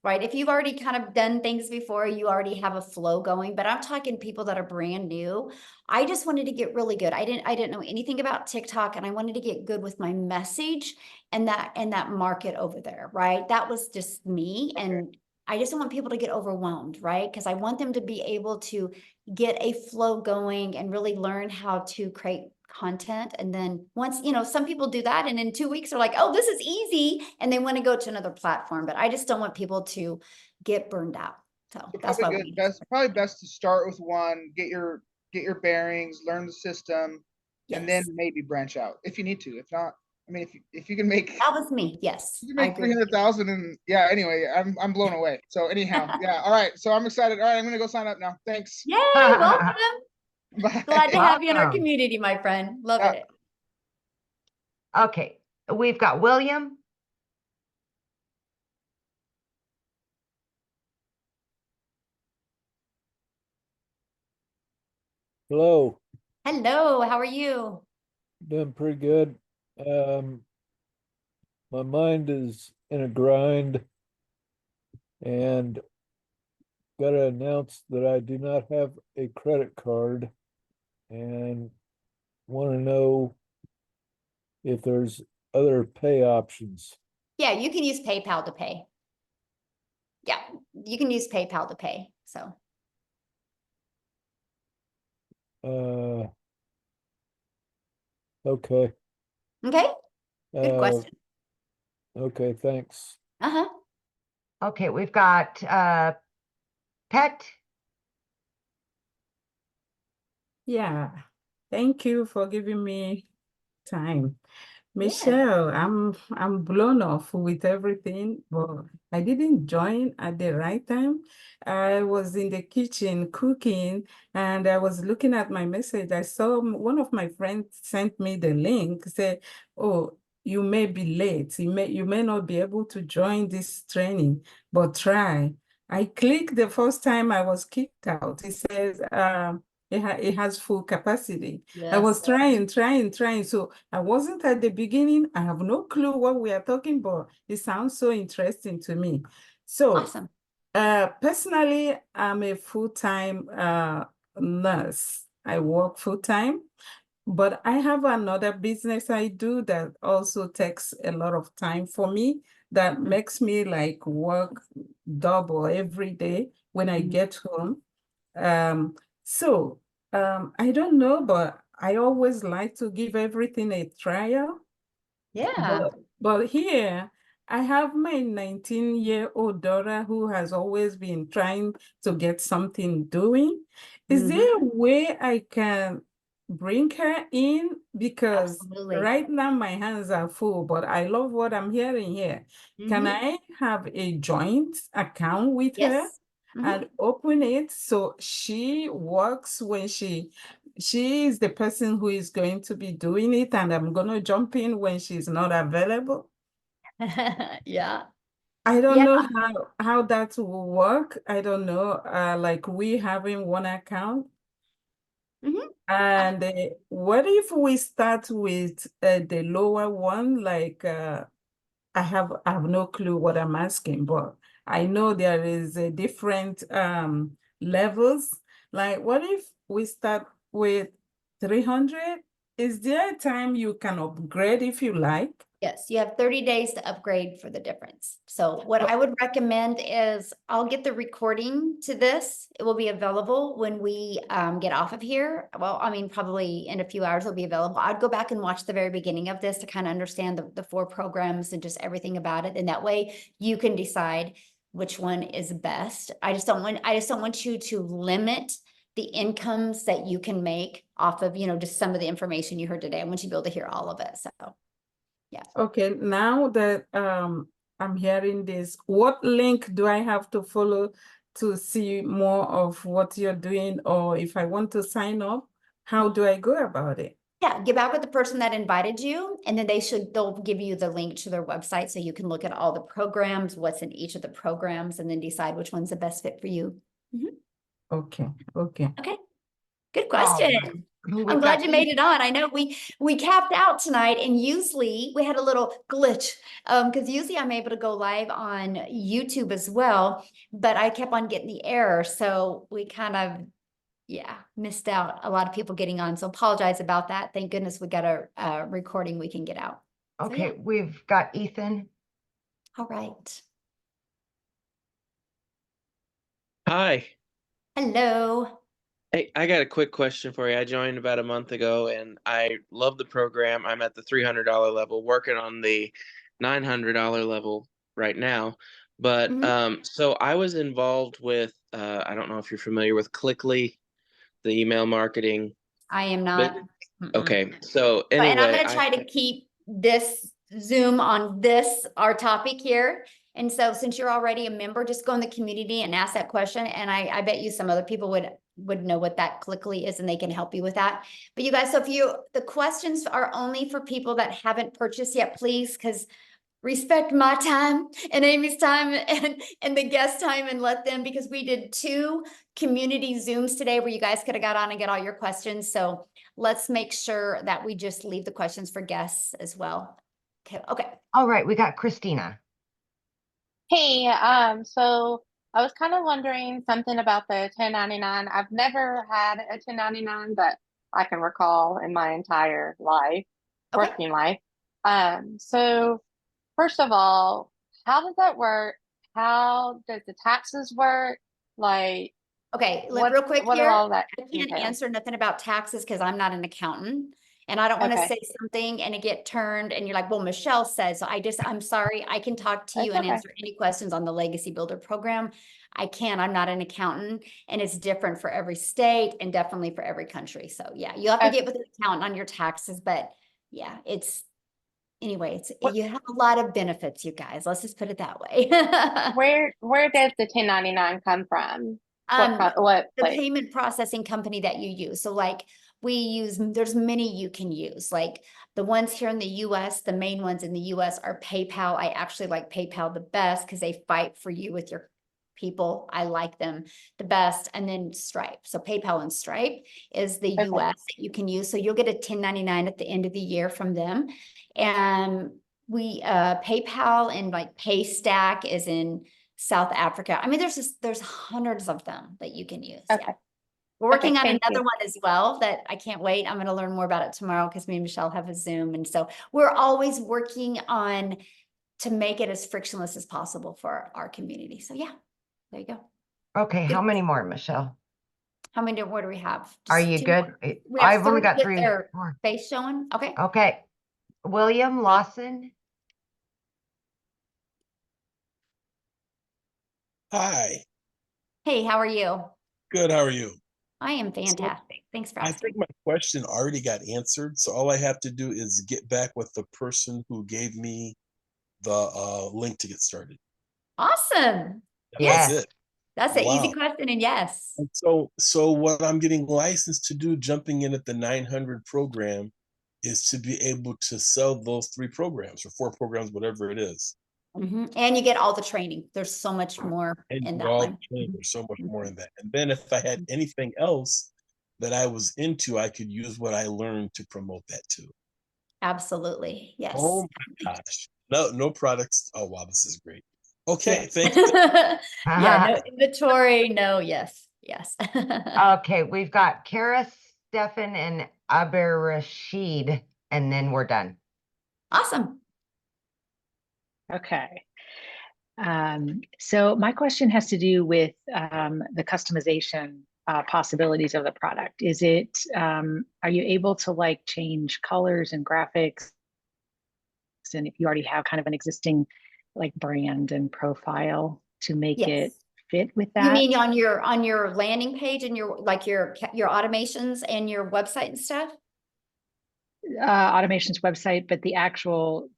right? If you've already kind of done things before, you already have a flow going, but I'm talking people that are brand new. I just wanted to get really good. I didn't know anything about TikTok and I wanted to get good with my message and that market over there, right? That was just me. And I just don't want people to get overwhelmed, right? Because I want them to be able to get a flow going and really learn how to create content. And then once, some people do that and in 2 weeks are like, oh, this is easy. And they want to go to another platform, but I just don't want people to get burned out. So that's why probably best to start with one, get your bearings, learn the system, and then maybe branch out if you need to. If not, I mean, if you can make that was me, yes. You can make 300,000 and yeah, anyway, I'm blown away. So anyhow, yeah, all right. So I'm excited. All right, I'm gonna go sign up now. Thanks. Yay, welcome. Bye. Glad to have you in our community, my friend. Love it. Okay, we've got William. Hello. Hello, how are you? Doing pretty good. My mind is in a grind and got to announce that I do not have a credit card and want to know if there's other pay options. Yeah, you can use PayPal to pay. Yeah, you can use PayPal to pay. So. Okay. Okay. Good question. Okay, thanks. Uh-huh. Okay, we've got Pet. Yeah, thank you for giving me time. Michelle, I'm blown off with everything, but I didn't join at the right time. I was in the kitchen cooking and I was looking at my message. I saw one of my friends sent me the link, said, oh, you may be late. You may not be able to join this training, but try. I clicked the first time I was kicked out. It says, it has full capacity. I was trying. So I wasn't at the beginning. I have no clue what we are talking about. It sounds so interesting to me. So awesome. Personally, I'm a full-time nurse. I work full-time, but I have another business I do that also takes a lot of time for me. That makes me like work double every day when I get home. I don't know, but I always like to give everything a trial. Yeah. But here, I have my 19-year-old daughter who has always been trying to get something doing. Is there a way I can bring her in? Because right now my hands are full, but I love what I'm hearing here. Can I have a joint account with her and open it so she works when she is the person who is going to be doing it, and I'm going to jump in when she's not available? Yeah. I don't know how that will work. I don't know. Like we having one account. And what if we start with the lower one? Like I have no clue what I'm asking, but I know there is a different levels. Like what if we start with 300 Is there a time you can upgrade if you like? Yes, you have 30 days to upgrade for the difference. So what I would recommend is I'll get the recording to this. It will be available when we get off of here. Well, I mean, probably in a few hours it'll be available. I'd go back and watch the very beginning of this to kind of understand the 4 programs and just everything about it. And that way you can decide which one is best. I just don't want you to limit the incomes that you can make off of, just some of the information you heard today. I want you to be able to hear all of it. So. Yeah. Okay, now that I'm hearing this, what link do I have to follow to see more of what you're doing? Or if I want to sign up, how do I go about it? Yeah, get back with the person that invited you, and then they'll give you the link to their website so you can look at all the programs, what's in each of the programs, and then decide which one's the best fit for you. Okay, okay. Okay, good question. We've I'm glad got you made it on. I know we capped out tonight, and usually we had a little glitch because usually I'm able to go live on YouTube as well, but I kept on getting the error, so we kind of missed out a lot of people getting on. So apologize about that. Thank goodness we got a recording we can get out. Okay, we've got Ethan. All right. Hi. Hello. Hey, I got a quick question for you. I joined about a month ago and I love the program. I'm at the $300 level, working on the $900 level right now. But so I was involved with, I don't know if you're familiar with Clickly, the email marketing. I am not. Okay. So And I'm anyway, going to try to keep this Zoom on our topic here. And so since you're already a member, just go in the community and ask that question. And I bet you some other people would know what that Clickly is and they can help you with that. But you guys, so the questions are only for people that haven't purchased yet, please, because respect my time and Amy's time and the guest time and let them, because we did 2 community Zooms today where you guys could have got on and get all your questions. So let's make sure that we just leave the questions for guests as well. Okay. All right, we got Christina. Hey, so I was kind of wondering something about the 1099. I've never had a 1099 that I can recall in my entire life, working life. So first of all, how does that work? How does the taxes work? Like, okay, real quick what here, all that I can't entail? answer nothing about taxes because I'm not an accountant. And I don't want to say something and it get turned and you're like, well, Michelle said, so I'm sorry. I can talk to you and answer any questions on the Legacy Builder program. I can't, I'm not an accountant and it's different for every state and definitely for every country. So yeah, you have to get with an accountant on your taxes, but yeah, anyway, you have a lot of benefits, you guys. Let's just put it that way. Where does the 1099 come from? The payment processing company that you use. So like there's many you can use. Like the ones here in the US, the main ones in the US are PayPal. I actually like PayPal the best because they fight for you with your people. I like them the best. And then Stripe. So PayPal and Stripe is the US that you can use. So you'll get a 1099 at the end of the year from them. And we PayPal and like PayStack is in South Africa. I mean, there's hundreds of them that you can use. Yeah. We're working on another one as well that I can't wait. I'm going to learn more about it tomorrow because me and Michelle have a Zoom. And so we're always working on to make it as frictionless as possible for our community. So yeah, there you go. Okay, how many more, Michelle? How many more do we have? Are you good? I've only got 3 more. Face showing. Okay. Okay. William Lawson. Hi. Hey, how are you? Good. How are you? I am fantastic. Thanks for asking. I think my question already got answered. So all I have to do is get back with the person who gave me the link to get started. Awesome. That's it. That's an easy question. And yes. And so what I'm getting licensed to do, jumping in at the 900 program, is to be able to sell those 3 programs or 4 programs, whatever it is. And you get all the training. There's so much more in that one. There's so much more in that. And then if I had anything else that I was into, I could use what I learned to promote that too. Absolutely. Yes. Oh my gosh. No products. Oh wow, this is great. Okay, thank you. Yeah, no inventory. No, yes. Okay, we've got Kara, Stefan, and Aberrashid, and then we're done. Awesome. Okay. So my question has to do with the customization possibilities of the product. Is it, are you able to like change colors and graphics? And if you already have kind of an existing like brand and profile to make it Yes. fit with You that? mean on your landing page and your automations and your website and stuff? Automations website, but the actual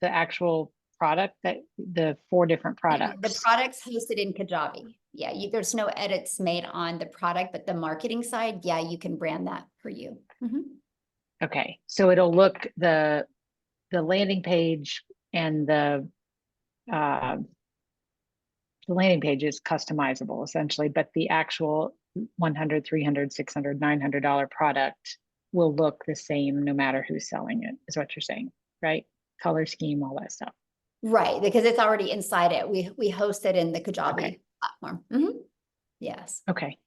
product, that the 4 different The products. product's hosted in Kajabi. Yeah, there's no edits made on the product, but the marketing side, yeah, you can brand that for you. Okay, so it'll look the landing page and the landing page is customizable essentially, but the actual $100, $300, $600, $900 product will look the same no matter who's selling it, is what you're saying, right? Color scheme, all that stuff. Right, because it's already inside it. We host it in the Kajabi platform. Yes. Okay.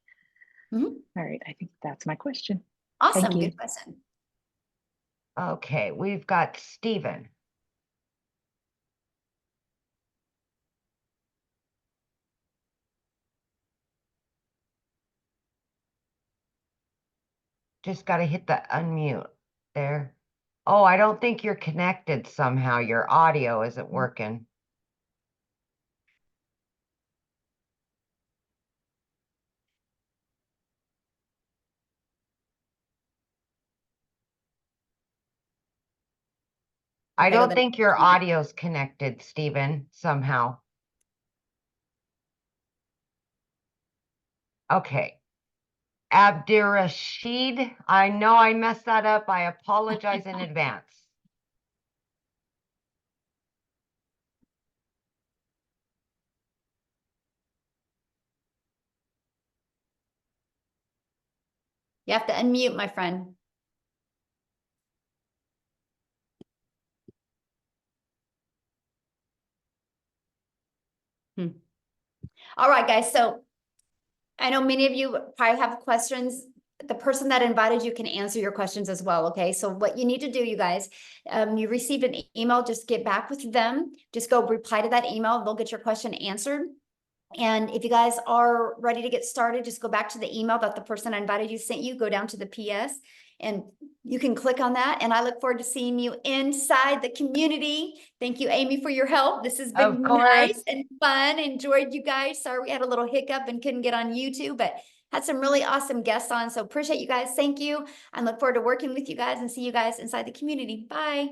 All right, I think that's my question. Awesome, Thank you. good question. Okay, we've got Stephen. Just got to hit the unmute there. Oh, I don't think you're connected somehow. Your audio isn't working. I don't think your audio's connected, Stephen, somehow. Okay. Abdirashid, I know I messed that up. I apologize in advance. You have to unmute, my friend. All right, guys. So I know many of you probably have questions. The person that invited you can answer your questions as well. Okay. So what you need to do, you guys, you received an email, just get back with them. Just go reply to that email. They'll get your question answered. And if you guys are ready to get started, just go back to the email that the person I invited you sent you, go down to the PS and you can click on that. And I look forward to seeing you inside the community. Thank you, Amy, for your help. This has been nice and fun. Enjoyed you guys. Sorry we had a little hiccup and couldn't get on YouTube, but had some really awesome guests on. So appreciate you guys. Thank you. I look forward to working with you guys and see you guys inside the community. Bye.